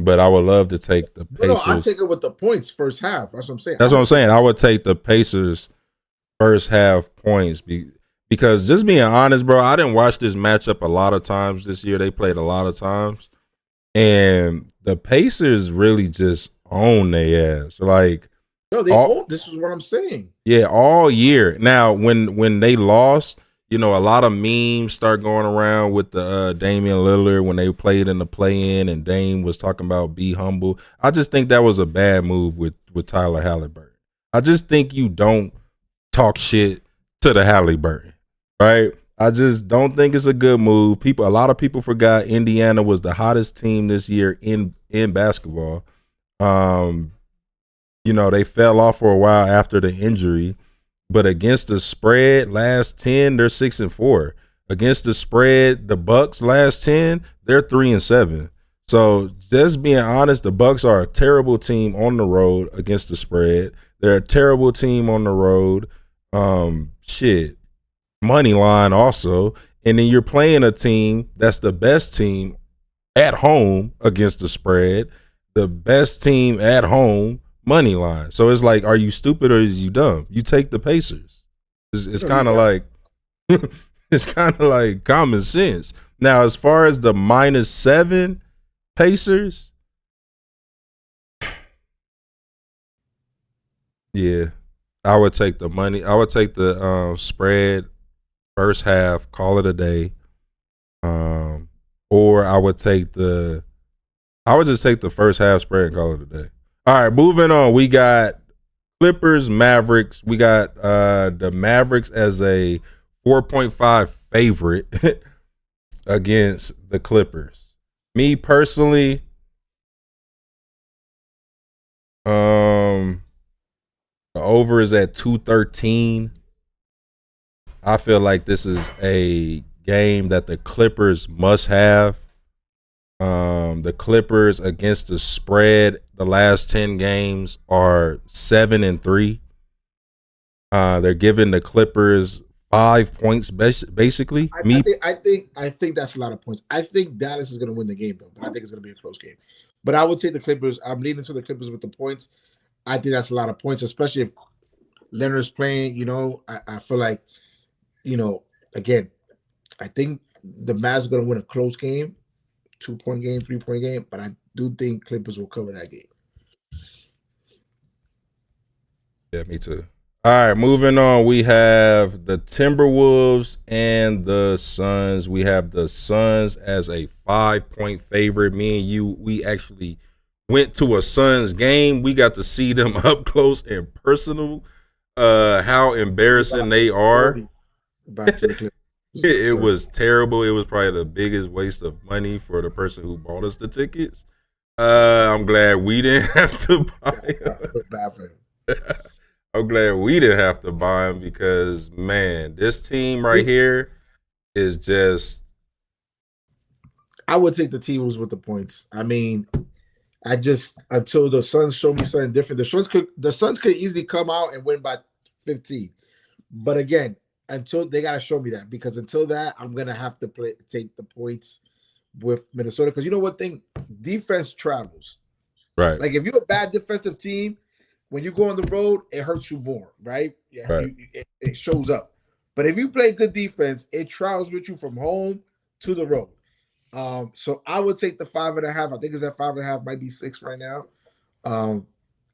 But I would love to take the Pacers. No, I take it with the points first half. That's what I'm saying. That's what I'm saying. I would take the Pacers first half points. Because just being honest, bro, I didn't watch this matchup a lot of times this year. They played a lot of times. And the Pacers really just own their ass. Like, no, they own. This is what I'm saying. Yeah, all year. Now, when they lost, a lot of memes start going around with the Damian Lillard when they played in the play-in, and Dame was talking about be humble. I just think that was a bad move with Tyler Halliburton. I just think you don't talk shit to the Halliburton, right? I just don't think it's a good move. A lot of people forgot Indiana was the hottest team this year in basketball. They fell off for a while after the injury, but against the spread last 10, they're 6-4. Against the spread, the Bucks last 10, they're 3-7. So just being honest, the Bucks are a terrible team on the road against the spread. They're a terrible team on the road. Money line also. And then you're playing a team that's the best team at home against the spread, the best team at home money line. So it's like, are you stupid or is you dumb? You take the Pacers. It's kind of like it's kind of like common sense. Now, as far as the -7 Pacers, yeah, I would take the money. I would take the spread first half, call it a day. Or I would just take the first half spread and call it a day. All right, moving on. We got Clippers, Mavericks. We got the Mavericks as a 4.5 favorite against the Clippers. Me personally, the over is at 213. I feel like this is a game that the Clippers must have. The Clippers against the spread, the last 10 games are 7-3. They're giving the Clippers 5 points basically. I think that's a lot of points. I think Dallas is going to win the game though, but I think it's going to be a close game. But I would take the Clippers. I'm leaning to the Clippers with the points. I think that's a lot of points, especially if Leonard's playing. I feel like, again, I think the Mavs are going to win a close game, 2-point game, 3-point game, but I do think Clippers will cover that game. Yeah, me too. All right, moving on. We have the Timberwolves and the Suns. We have the Suns as a 5-point favorite. Me and you, we actually went to a Suns game. We got to see them up close and personal. How embarrassing they are. Back to the Clippers. It was terrible. It was probably the biggest waste of money for the person who bought us the tickets. I'm glad we didn't have to buy them. I'm glad we didn't have to buy them because, man, this team right here is just. I would take the T-Wolves with the points. I mean, until the Suns show me something different, the Suns could easily come out and win by 15. But again, until they gotta show me that, because until that, I'm gonna have to take the points with Minnesota. Because you know what thing? Defense travels. Right. Like if you're a bad defensive team, when you go on the road, it hurts you more, right? Yeah, right. It shows up. But if you play good defense, it travels with you from home to the road. So I would take the 5.5. I think it's at 5.5, might be 6 right now.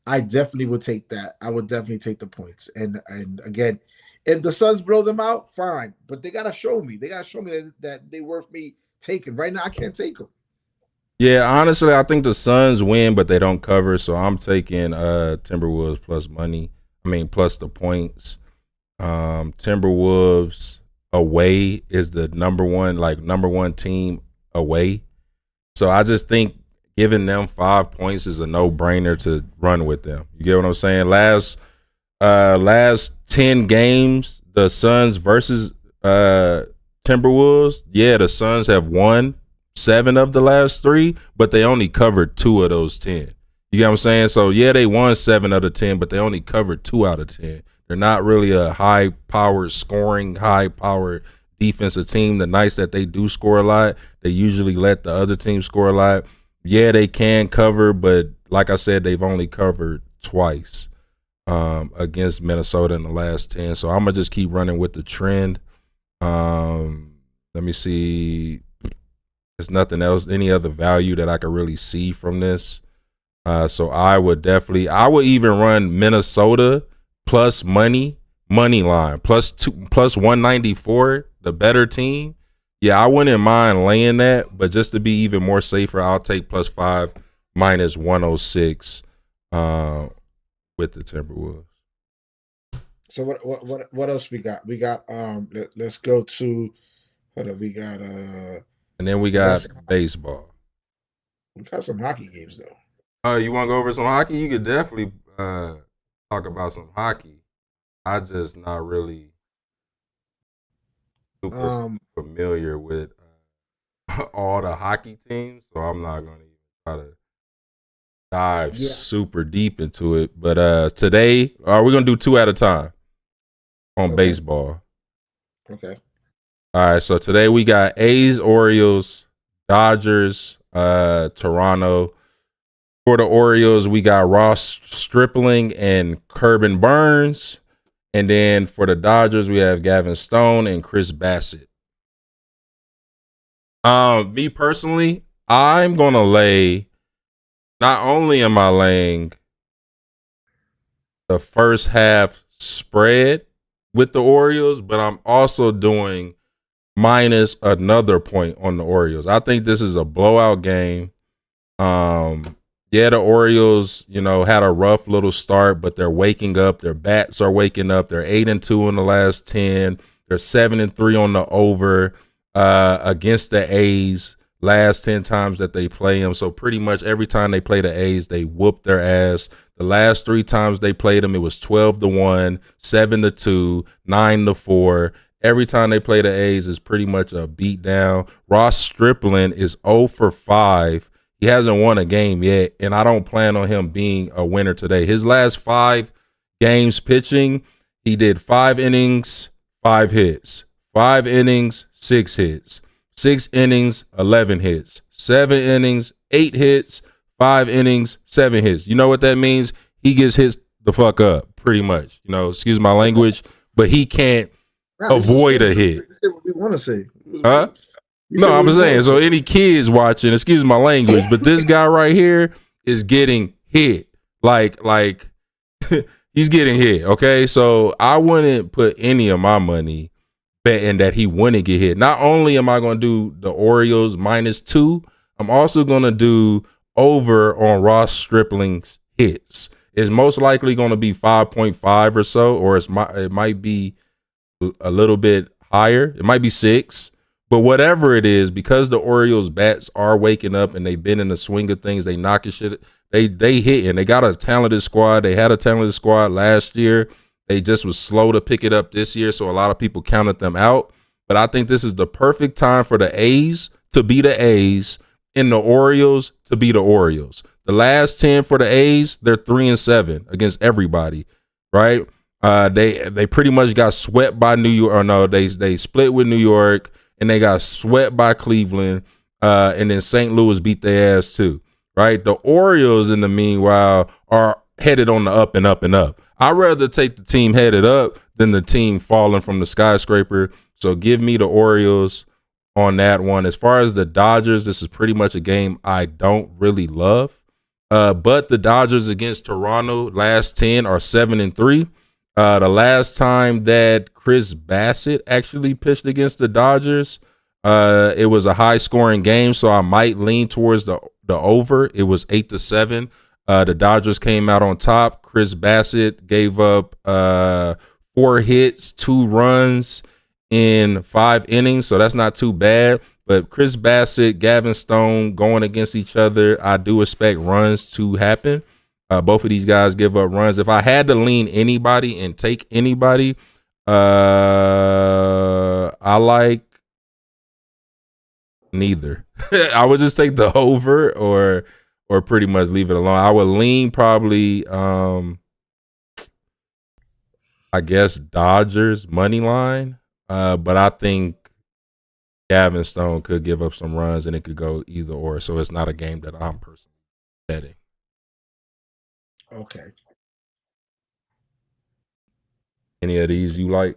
I definitely would take that. I would definitely take the points. And again, if the Suns blow them out, fine. But they gotta show me. They gotta show me that they worth me taking. Right now, I can't take them. Yeah, honestly, I think the Suns win, but they don't cover. So I'm taking Timberwolves plus money. Plus the points. Timberwolves away is the number one team away. So I just think giving them 5 points is a no-brainer to run with them. You get what I'm saying? Last 10 games, the Suns versus Timberwolves, the Suns have won 7 of the last 3, but they only covered 2 of those 10. You get what I'm saying? So, they won 7 out of 10, but they only covered 2 out of 10. They're not really a high-powered scoring, high-powered defensive team. The nights that they do score a lot, they usually let the other team score a lot. Yeah, they can cover, but like I said, they've only covered twice. against Minnesota in the last 10. So I'm gonna just keep running with the trend. Let me see. There's nothing else, any other value that I could really see from this. So I would even run Minnesota plus money line plus 194, the better team. Yeah, I wouldn't mind laying that, but just to be even more safer, I'll take +5 minus 106 with the Timberwolves. So what else we got? We got let's go to hold up, and then we got baseball. We got some hockey games though. You want to go over some hockey? You could definitely talk about some hockey. I just not really super familiar with all the hockey teams, so I'm not going to try to dive super deep into it. But today, we're going to do 2 at a time on baseball. Okay. All right, so today we got A's, Orioles, Dodgers, Toronto. For the Orioles, we got Ross Stripling and Corbin Burns. And then for the Dodgers, we have Gavin Stone and Chris Bassett. Me personally, I'm going to lay, not only am I laying the first half spread with the Orioles, but I'm also doing minus another point on the Orioles. I think this is a blowout game. Yeah, the Orioles, had a rough little start, but they're waking up. Their bats are waking up. They're 8-2 in the last 10. They're 7-3 on the over against the A's last 10 times that they play them. So pretty much every time they play the A's, they whoop their ass. The last 3 times they played them, it was 12-1, 7-2, 9-4. Every time they play the A's is pretty much a beat down. Ross Stripling is 0 for 5. He hasn't won a game yet, and I don't plan on him being a winner today. His last 5 games pitching, he did 5 innings, 5 hits. 5 innings, 6 hits. 6 innings, 11 hits. 7 innings, 8 hits. 5 innings, 7 hits. You know what that means? He gets hit the fuck up, pretty much. Excuse my language, but he can't avoid a hit. What we want to say. Huh? No, I'm saying, so any kids watching, excuse my language, but this guy right here is getting hit. Like he's getting hit, okay? So I wouldn't put any of my money betting that he wouldn't get hit. Not only am I going to do the Orioles -2, I'm also going to do over on Ross Stripling's hits. It's most likely going to be 5.5 or so, or it might be a little bit higher. It might be 6. But whatever it is, because the Orioles bats are waking up and they've been in the swing of things, they knocking shit. They hitting. They got a talented squad. They had a talented squad last year. They just was slow to pick it up this year, so a lot of people counted them out. But I think this is the perfect time for the A's to be the A's and the Orioles to be the Orioles. The last 10 for the A's, they're 3-7 against everybody, right? They pretty much got swept by New York. Or no, they split with New York. And they got swept by Cleveland, and then St. Louis beat their ass too, right? The Orioles, in the meanwhile, are headed on the up and up and up. I'd rather take the team headed up than the team falling from the skyscraper. So give me the Orioles on that one. As far as the Dodgers, this is pretty much a game I don't really love. But the Dodgers against Toronto last 10 are 7-3. The last time that Chris Bassett actually pitched against the Dodgers, it was a high-scoring game, so I might lean towards the over. It was 8-7. The Dodgers came out on top. Chris Bassett gave up 4 hits, 2 runs in 5 innings, so that's not too bad. But Chris Bassett, Gavin Stone going against each other, I do expect runs to happen. Both of these guys give up runs. If I had to lean anybody and take anybody, I like neither. I would just take the over or pretty much leave it alone. I would lean probably, I guess, Dodgers money line. But I think Gavin Stone could give up some runs and it could go either or. So it's not a game that I'm personally betting. Okay. Any of these you like?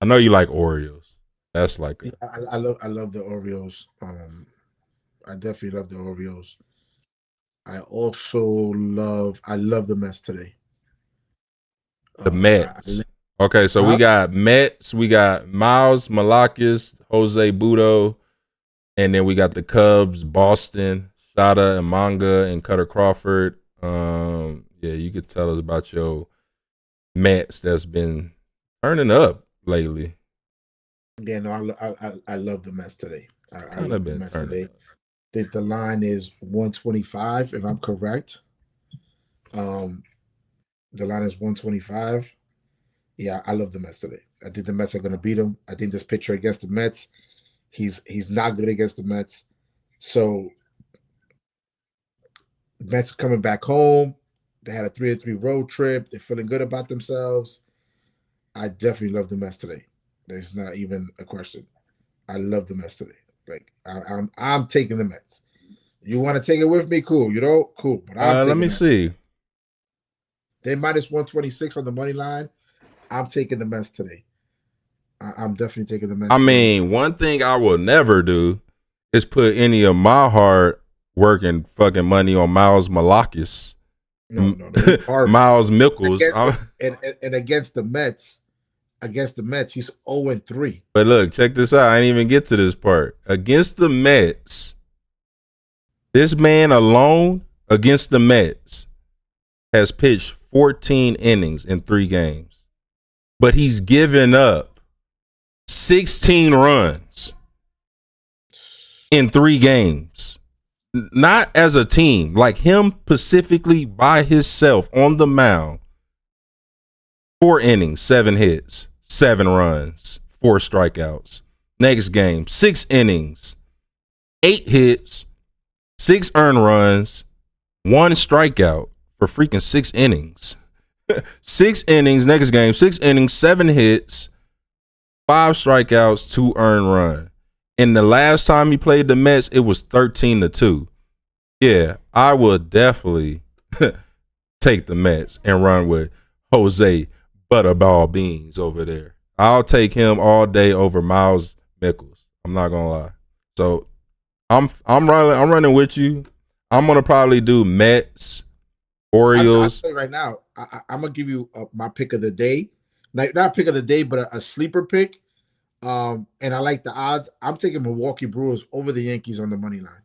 I know you like Oreos. That's like Yeah, a I love the Oreos. I definitely love the Oreos. I love the Mets today. the Um, I, I Mets. Okay, so we huh? got Mets, we got Miles Malakis, Jose Budo, and then we got the Cubs, Boston, Shada and Manga and Cutter Crawford. Yeah, you could tell us about your Mets that's been turning up lately. Yeah, no, I love the Mets today. I Kind of love the been Mets turning today. up. Think the line is 125, if I'm correct. Um, the line is 125. Yeah, I love the Mets today. I think the Mets are going to beat them. I think this pitcher against the Mets, he's not good against the Mets. So Mets coming back home. They had a 3-3 road trip. They're feeling good about themselves. I definitely love the Mets today. There's not even a question. I love the Mets today. Like I'm taking the Mets. You want to take it with me? Cool. You know, cool. But I'm Let taking me that. see. They minus 126 on the money line. I'm taking the Mets today. I'm definitely taking the I Mets today. mean, one thing I will never do is put any of my hard working fucking money on Miles Malakis, No, no, no. He's horrible. Miles Mickles. And against the Mets, he's 0-3. But look, check this out. I didn't even get to this part. Against the Mets, this man alone against the Mets has pitched 14 innings in 3 games. But he's given up 16 runs in 3 games. Not as a team, like him specifically by himself on the mound. 4 innings, 7 hits, 7 runs, 4 strikeouts. Next game, 6 innings, 8 hits, 6 earned runs, 1 strikeout for freaking 6 innings. 6 innings, next game, 6 innings, 7 hits, 5 strikeouts, 2 earned run. And the last time he played the Mets, it was 13-2. Yeah, I would definitely take the Mets and run with Jose Butterball Beans over there. I'll take him all day over Miles Mickles. I'm not gonna lie. So I'm running with you. I'm gonna probably do Mets, I'll Orioles. tell you right now. I'm gonna give you my pick of the day. Not pick of the day, but a sleeper pick. And I like the odds. I'm taking Milwaukee Brewers over the Yankees on the money line.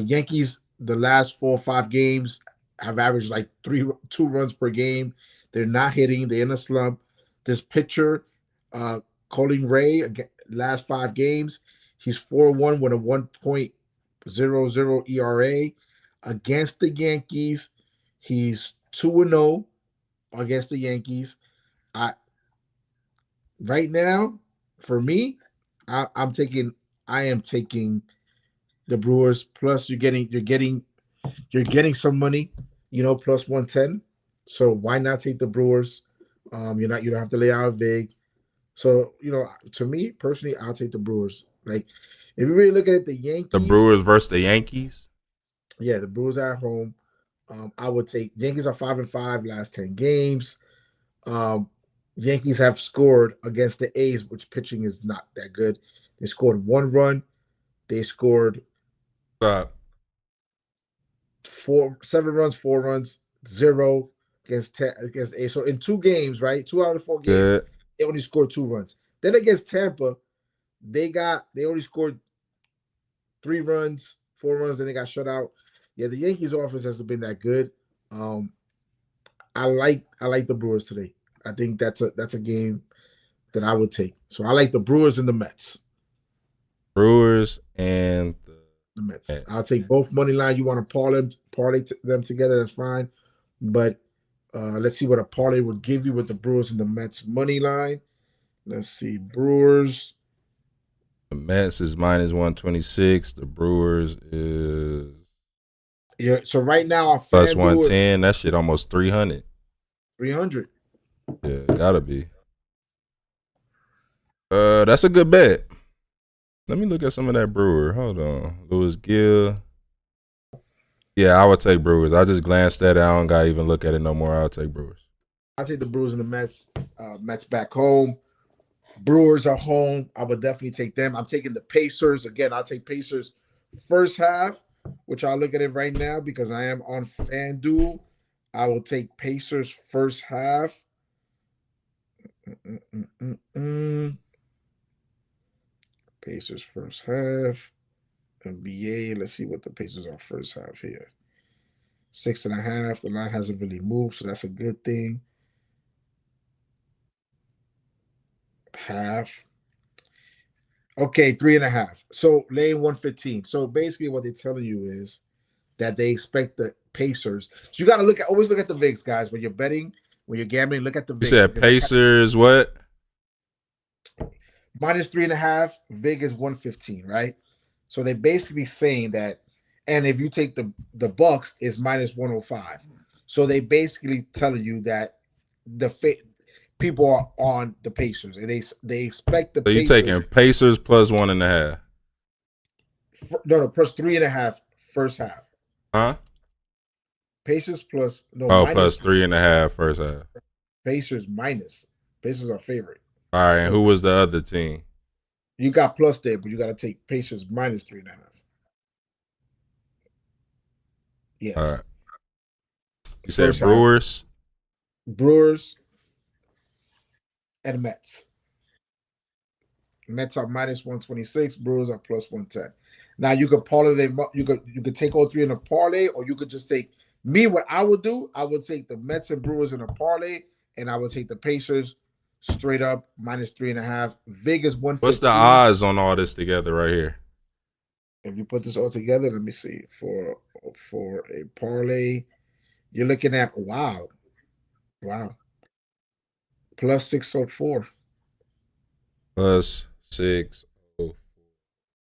Yankees, the last 4 or 5 games have averaged like 2 runs per game. They're not hitting. They're in a slump. This pitcher, uh, Colin Ray, last 5 games, he's 4-1 with a 1.00 ERA against the Yankees. He's 2-0 against the Yankees. I right now, for me, I'm taking. I am taking the Brewers. Plus, you're getting some money, plus 110. So why not take the Brewers? You don't have to lay out big. So, to me personally, I'll take the Brewers. Like, if you really look at it, the The Yankees, Brewers versus the Yankees. yeah, the Brewers are at home. I would take Yankees are 5-5 last 10 games. Um, Yankees have scored against the A's, which pitching is not that good. They scored 1 run. They scored Uh, 7 runs, 4 runs, 0 against A. So in 2 games, right? 2 out of the 4 games, good. they only scored 2 runs. Then against Tampa, they only scored 3 runs, 4 runs, then they got shut out. Yeah, the Yankees offense hasn't been that good. Um, I like the Brewers today. I think that's a game that I would take. So I like the Brewers and the Mets. Brewers and The the Mets. Mets. I'll take both money line. You want to parlay them together? That's fine. But let's see what a parlay would give you with the Brewers and the Mets money line. Let's see, Brewers. The Mets is minus 126. The Brewers is Yeah. So right now on plus FanDuel is 110. plus That shit almost 300. 300. Yeah, gotta be. That's a good bet. Let me look at some of that Brewer. Hold on. Louis Gill. Yeah, I would take Brewers. I just glanced at it. I don't gotta even look at it no more. I'll take Brewers. I take the Brewers and the Mets. Mets back home. Brewers are home. I would definitely take them. I'm taking the Pacers again. I'll take Pacers first half, which I'll look at it right now because I am on FanDuel. I will take Pacers first half. Pacers first half. NBA. Let's see what the Pacers are first half here. 6.5. The line hasn't really moved, so that's a good thing. Half. Okay, 3.5. So lane 115. So basically, what they're telling you is that they expect the Pacers. So you got to always look at the VIX, guys. When you're betting, when you're gambling, look at the You VIX said because they Pacers, what? minus 3.5. VIG is 115, right? So they're basically saying that, and if you take the Bucks, is minus 105. So they basically telling you that the people are on the Pacers, and they expect the So you Pacers. taking Pacers plus 1.5? No, plus 3.5 first half. Huh? Pacers plus no Oh, plus minus 3.5 first half. Pacers minus. Pacers are favorite. All right, and So who was the other team? you got plus there, but you got to take Pacers minus 3.5. All Yes. right. You said First half, Brewers? Brewers and Mets. Mets are minus 126. Brewers are plus 110. Now you could parlay them. You could take all three in a parlay, or you could just take me. What I would do, I would take the Mets and Brewers in a parlay, and I would take the Pacers straight up minus 3.5. Vegas What's the 115. odds on all this together right here? If you put this all together, let me see. For a parlay, you're looking at wow, plus 604. Plus 604.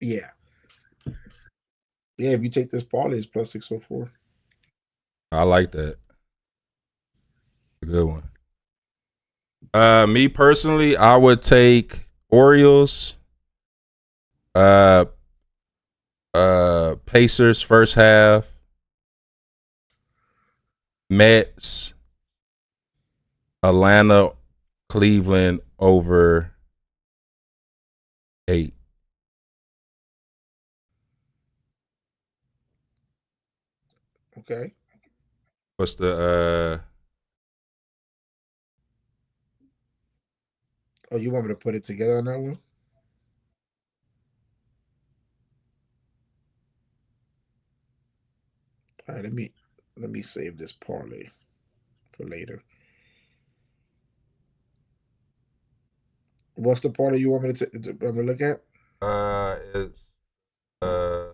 Yeah. Yeah, if you take this parlay, it's plus 604. I like that. A good one. Me personally, I would take Orioles, uh, Pacers first half, Mets, Atlanta, Cleveland over 8. Okay. What's the Oh, you want me to put it together on that one? All right, let me save this parlay for later. What's the parlay you want me to look at? it's uh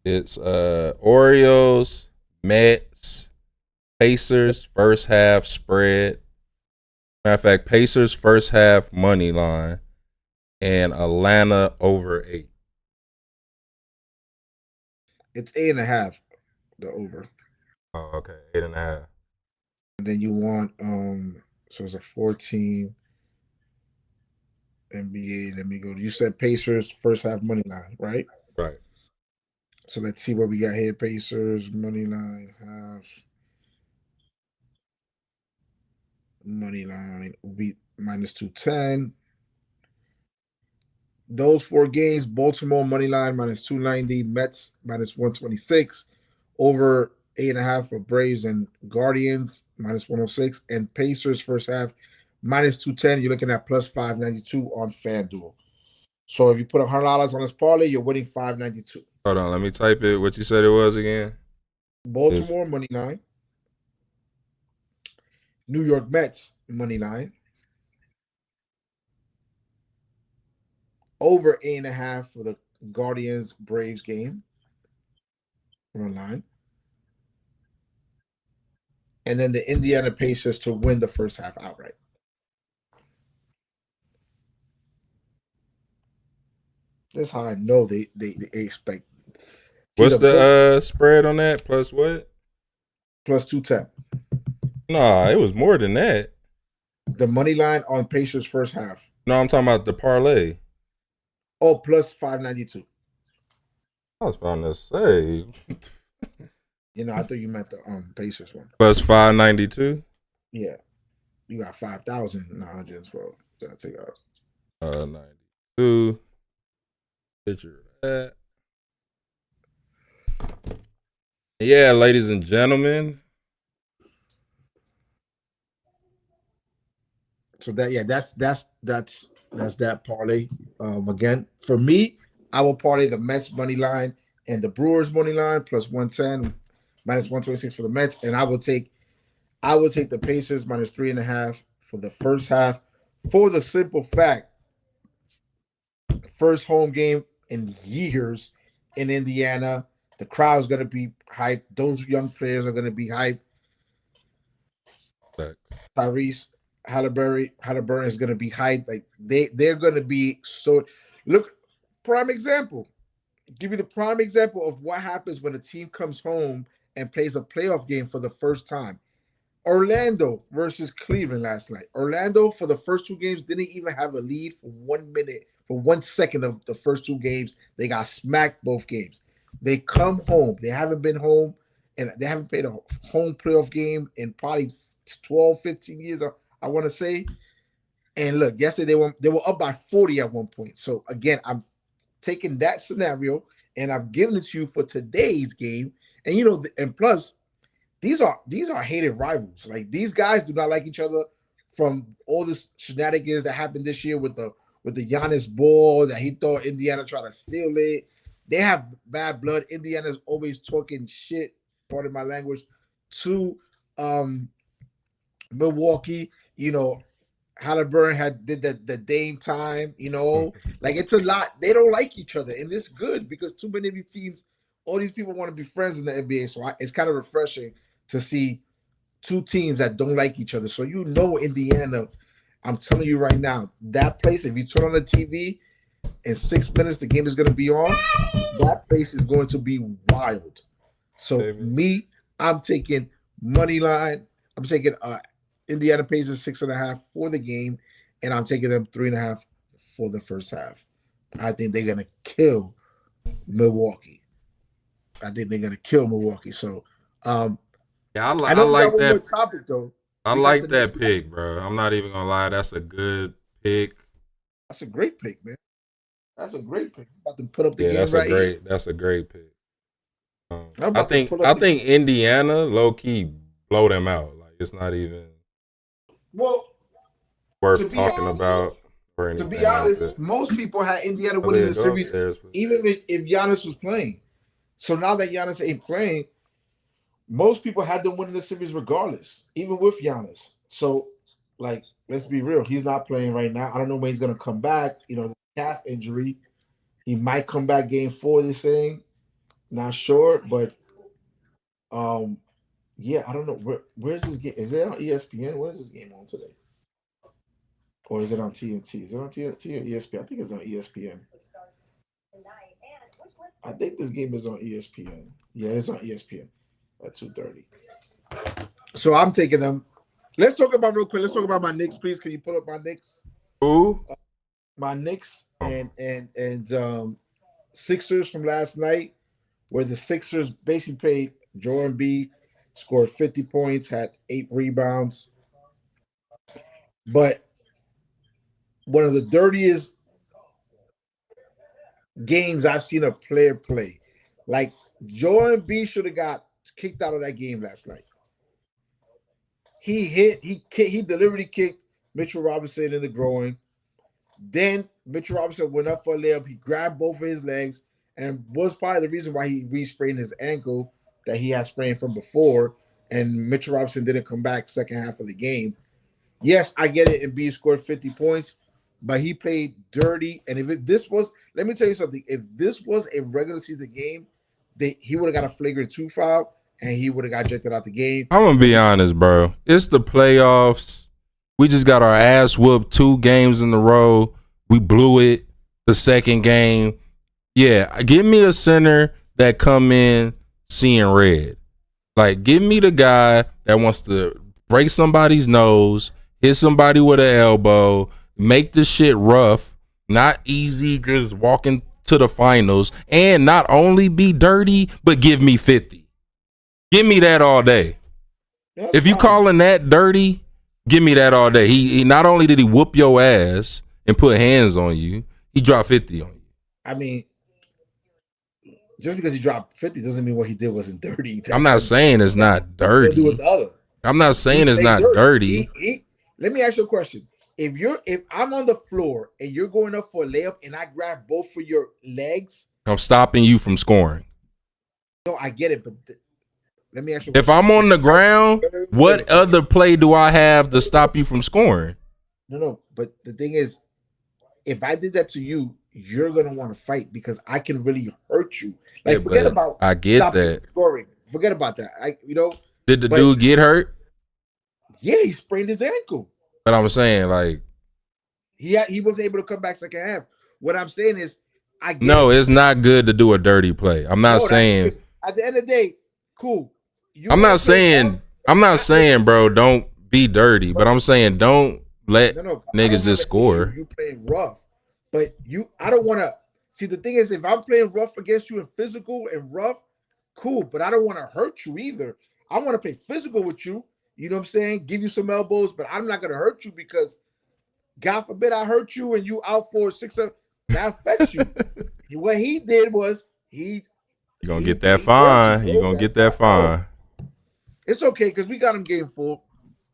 it's Orioles, Mets, Pacers first half spread. Matter of fact, Pacers first half money line and Atlanta over 8. It's 8.5, the over. Oh, okay. 8.5. And then you want so it's a 14 NBA. Let me go. You said Pacers first half money line, right? Right. So let's see what we got here. Pacers money line half money line will be minus 210. Those four games: Baltimore money line minus 290, Mets minus 126, over 8.5 for Braves and Guardians minus 106, and Pacers first half minus 210. You're looking at plus 592 on FanDuel. So if you put $100 on this parlay, you're winning 592. Hold on, let me type it. What you said it was again? It's Baltimore money line, New York Mets money line, over 8.5 for the Guardians Braves game run line, and then the Indiana Pacers to win the first half outright. That's how I know they expect. See what's the book the spread on that? Plus what? plus 210. Nah, it was more than that. The money line on Pacers first half. No, I'm talking about the parlay. Oh, plus 592. I was trying to say I thought you meant the Pacers one. plus 592. Yeah, you got 5,912. Gotta take out 92. Picture of that. Yeah, ladies and gentlemen. So that's that parlay. Again, for me, I will parlay the Mets money line and the Brewers money line plus 110, minus 126 for the Mets, and I will take the Pacers minus 3.5 for the first half, for the simple fact, first home game in years in Indiana. The crowd's gonna be hyped. Those young players are gonna be hyped. Tyrese Halliburton is gonna be hyped. Like they're gonna be so. Look, prime example. Give you the prime example of what happens when a team comes home and plays a playoff game for the first time. Orlando versus Cleveland last night. Orlando, for the first two games, didn't even have a lead for 1 minute, for 1 second of the first two games. They got smacked both games. They come home. They haven't been home, and they haven't played a home playoff game in probably 12, 15 years, I want to say. And look, yesterday they were up by 40 at one point. So again, I'm taking that scenario and I'm giving it to you for today's game. And and plus, these are hated rivals. Like, these guys do not like each other from all this shenanigans that happened this year with the Giannis ball that he thought Indiana tried to steal it. They have bad blood. Indiana's always talking shit, pardon my language, to Milwaukee. Halliburton did the Dame time. Like, it's a lot. They don't like each other, and it's good because too many of these teams, all these people want to be friends in the NBA. So it's kind of refreshing to see two teams that don't like each other. So Indiana, I'm telling you right now, that place, if you turn on the TV in 6 minutes, the game is going to be on. That place is going to be wild. So I'm taking money line. I'm taking Indiana Pacers 6.5 for the game, and I'm taking them 3.5 for the first half. I think they're gonna kill Milwaukee. So, yeah, I know like we got one that more topic though. I like that pick, bro. I'm not even gonna lie. That's a good pick. That's a great pick, man. That's a great pick. I'm about to put up the game right here. That's a great pick. I think Indiana low key blow them out. Like, it's not even worth talking about. To be honest, most people had Indiana winning the series, even if Giannis was playing. So now that Giannis ain't playing, most people had them winning the series regardless, even with Giannis. So, like, let's be real. He's not playing right now. I don't know when he's going to come back. The calf injury. He might come back game 4, they're saying. Not sure, but yeah, I don't know. Where's this game? Is it on ESPN? Where is this game on today? Or is it on TNT? Is it on TNT or ESPN? I think it's on ESPN. I think this game is on ESPN. Yeah, it's on ESPN at 2:30. So I'm taking them. Let's talk about my Knicks, please. Can you pull up my Knicks? Who? My Knicks and Sixers from last night, where the Sixers basically played. Jordan B scored 50 points, had 8 rebounds. But one of the dirtiest games I've seen a player play. Like, Jordan B should have got kicked out of that game last night. He deliberately kicked Mitchell Robinson in the groin. Then Mitchell Robinson went up for a layup. He grabbed both of his legs and was part of the reason why he re-sprained his ankle that he had sprained from before. And Mitchell Robinson didn't come back second half of the game. Yes, I get it. And B scored 50 points, but he played dirty. And let me tell you something. If this was a regular season game, he would have got a flagrant 2 foul and he would have got ejected out the game. I'm gonna be honest, bro. It's the playoffs. We just got our ass whooped 2 games in a row. We blew it the second game. Yeah, give me a center that come in seeing red. Like, give me the guy that wants to break somebody's nose, hit somebody with an elbow, make the shit rough, not easy, just walking to the finals and not only be dirty, but give me 50. Give me that all day. That's If you fine. calling that dirty, give me that all day. He not only did he whoop your ass and put hands on you, he dropped 50 on you. I mean, just because he dropped 50 doesn't mean what he did wasn't dirty. I'm not saying it's not He'll do with dirty. the other. I'm not He saying it's played not dirty. Let me ask you a question. If I'm on the floor and you're going up for a layup and I grab both of your legs, I'm stopping you from scoring. no, I get it, but let me ask you. If I'm on the ground, what other play do I have to stop you from scoring? No, but the thing is, if I did that to you, you're gonna want to fight because I can really hurt you. Like, Yeah, forget but about I get stopping that. scoring. Forget about that. Did the but- dude get hurt? Yeah, he sprained his ankle. But I'm saying, like, He was able to come back second half. What I'm saying is, I get no, it. it's not good to do a dirty play. I'm not No, saying. because at the end of the day, cool. I'm not saying, bro, don't be dirty. But I'm saying, don't let niggas just score. You playing rough, but I don't want to. See, the thing is, if I'm playing rough against you and physical and rough, cool. But I don't want to hurt you either. I want to play physical with you. You know what I'm saying? Give you some elbows, but I'm not going to hurt you because, God forbid, I hurt you and you out for 6 or that affects you. What he did was You're gonna get that fine. You're gonna get that fine. It's okay because we got him game 4.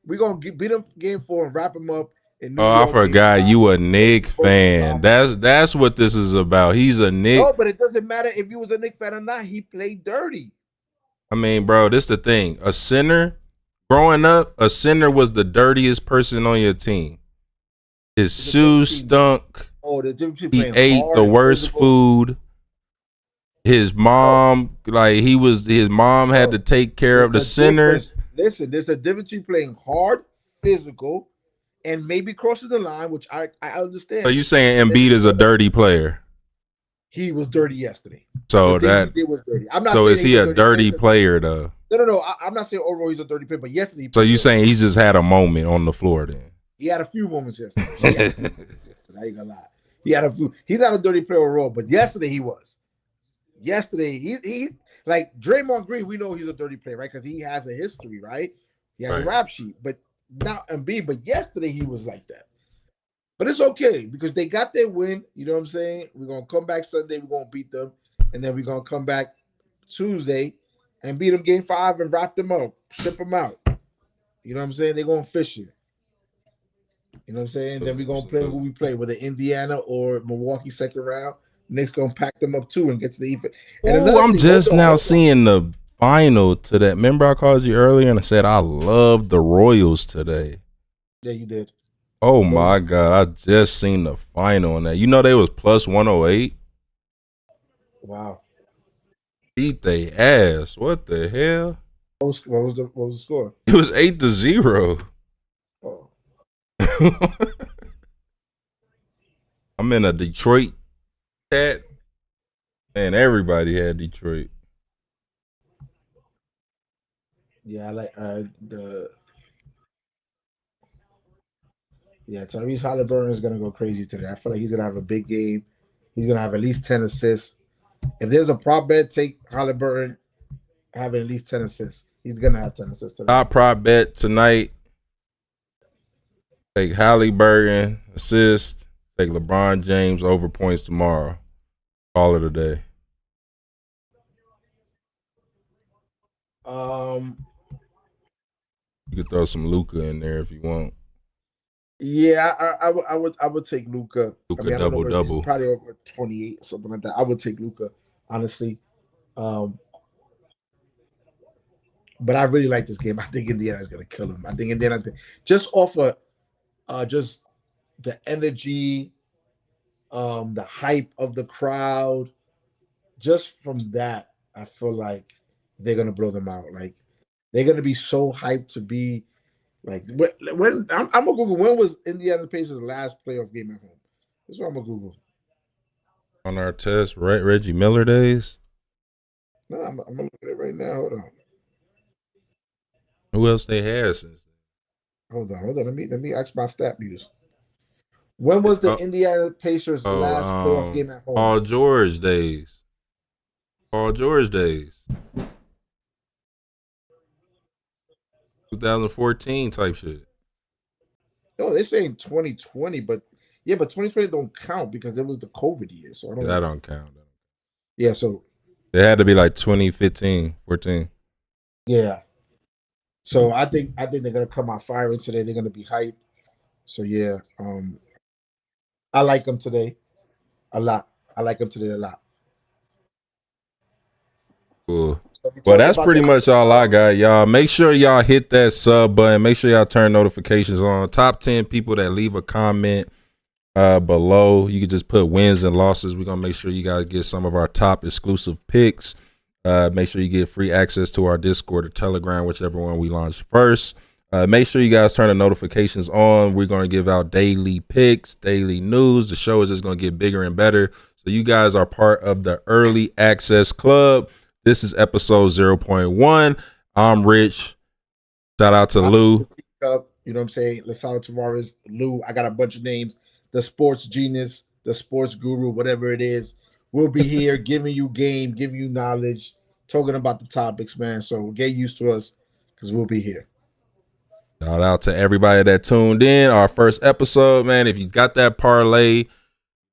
We're gonna beat him game 4 and wrap him up. I forgot you a Knicks fan. That's what this is about. He's a Knicks. No, but it doesn't matter if he was a Knicks fan or not. He played dirty. I mean, bro, this the thing. A center, growing up, a center was the dirtiest person on your team. His shoes stunk. Oh, he ate the worst food. His mom, his mom had to take care of the center. Listen, there's a difference between playing hard, physical, and maybe crossing the line, which I understand. So you saying Embiid is a dirty player? He was dirty yesterday. So that he did was dirty. I'm not. So saying is he a dirty player though? No. I'm not saying overall he's a dirty player, but yesterday. So you saying he just had a moment on the floor then? He had a few moments yesterday. I ain't gonna lie. He had a few. He's not a dirty player overall, but yesterday he was. Yesterday he like Draymond Green. We know he's a dirty player, right? Because he has a history, right? He has a rap sheet, but not Embiid. But yesterday he was like that. But it's okay because they got their win. You know what I'm saying? We're gonna come back Sunday. We're gonna beat them, and then we're gonna come back Tuesday and beat them game 5 and wrap them up, ship them out. You know what I'm saying? They're going fishing. You know what I'm saying? Then we're going to play who we play, whether Indiana or Milwaukee second round. Knicks going to pack them up too and get to the East. Oh, I'm just now seeing the final to that. Remember I called you earlier and I said I love the Royals today. Yeah, you did. Oh, my God. I just seen the final on that. You know they was plus 108? Wow. Beat they ass. What the hell? What was the score? It was 8-0. Oh. I'm in a Detroit chat. Man, everybody had Detroit. Yeah, I like Tyrese Halliburton is gonna go crazy today. I feel like he's gonna have a big game. He's gonna have at least 10 assists. If there's a prop bet, take Halliburton having at least 10 assists. He's gonna have 10 assists today. Top prop bet tonight. Take Halliburton assist. Take LeBron James over points tomorrow. Call it a day. You could throw some Luka in there if you want. Yeah, I would take Luka. Luka double. Probably over 28 or something like that. I would take Luka, honestly. But I really like this game. I think Indiana's gonna kill him. I think Indiana's gonna just offer just the energy, the hype of the crowd. Just from that, I feel like they're gonna blow them out. Like they're gonna be so hyped to be like when I'm gonna Google when was Indiana Pacers' last playoff game at home. That's what I'm gonna Google. On our test, right? Reggie Miller days. No, I'm gonna look at it right now. Hold on. Who else they had since? Hold on. Let me ask my stat news. When was the Oh, Indiana Pacers oh, last playoff game at home? Paul George days. Paul George days. 2014 type shit. No, they're saying 2020, but yeah, but 2020 don't count because it was the COVID year. So I That don't. don't count. Yeah, so It had to be like 2015, 14. yeah, so I think they're gonna come out firing today. They're gonna be hyped. So yeah, I like them today a lot. I like them today a lot. Cool. So we Well, talked that's about pretty the much all I got, y'all. Make sure y'all hit that sub button. Make sure y'all turn notifications on. Top 10 people that leave a comment below. You can just put wins and losses. We're going to make sure you guys get some of our top exclusive picks. Make sure you get free access to our Discord or Telegram, whichever one we launch first. Make sure you guys turn the notifications on. We're going to give out daily picks, daily news. The show is just going to get bigger and better. So you guys are part of the early access club. This is episode 0.1. I'm Rich. Shout out to Lou. you know what I'm saying? Lasano Tavares, Lou. I got a bunch of names. The sports genius, the sports guru, whatever it is. We'll be here giving you game, giving you knowledge, talking about the topics, man. So get used to us because we'll be here. Shout out to everybody that tuned in. Our first episode, man. If you got that parlay,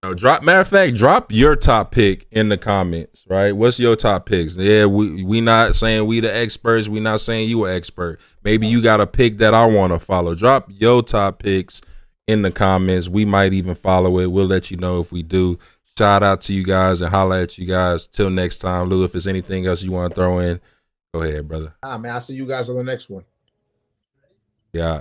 matter of fact, drop your top pick in the comments, right? What's your top picks? Yeah, we not saying we the experts. We not saying you an expert. Maybe you got a pick that I want to follow. Drop your top picks in the comments. We might even follow it. We'll let you know if we do. Shout out to you guys and holla at you guys. Till next time, Lou, if there's anything else you want to throw in, go ahead, brother. Man, I'll see you guys on the next one. Yeah.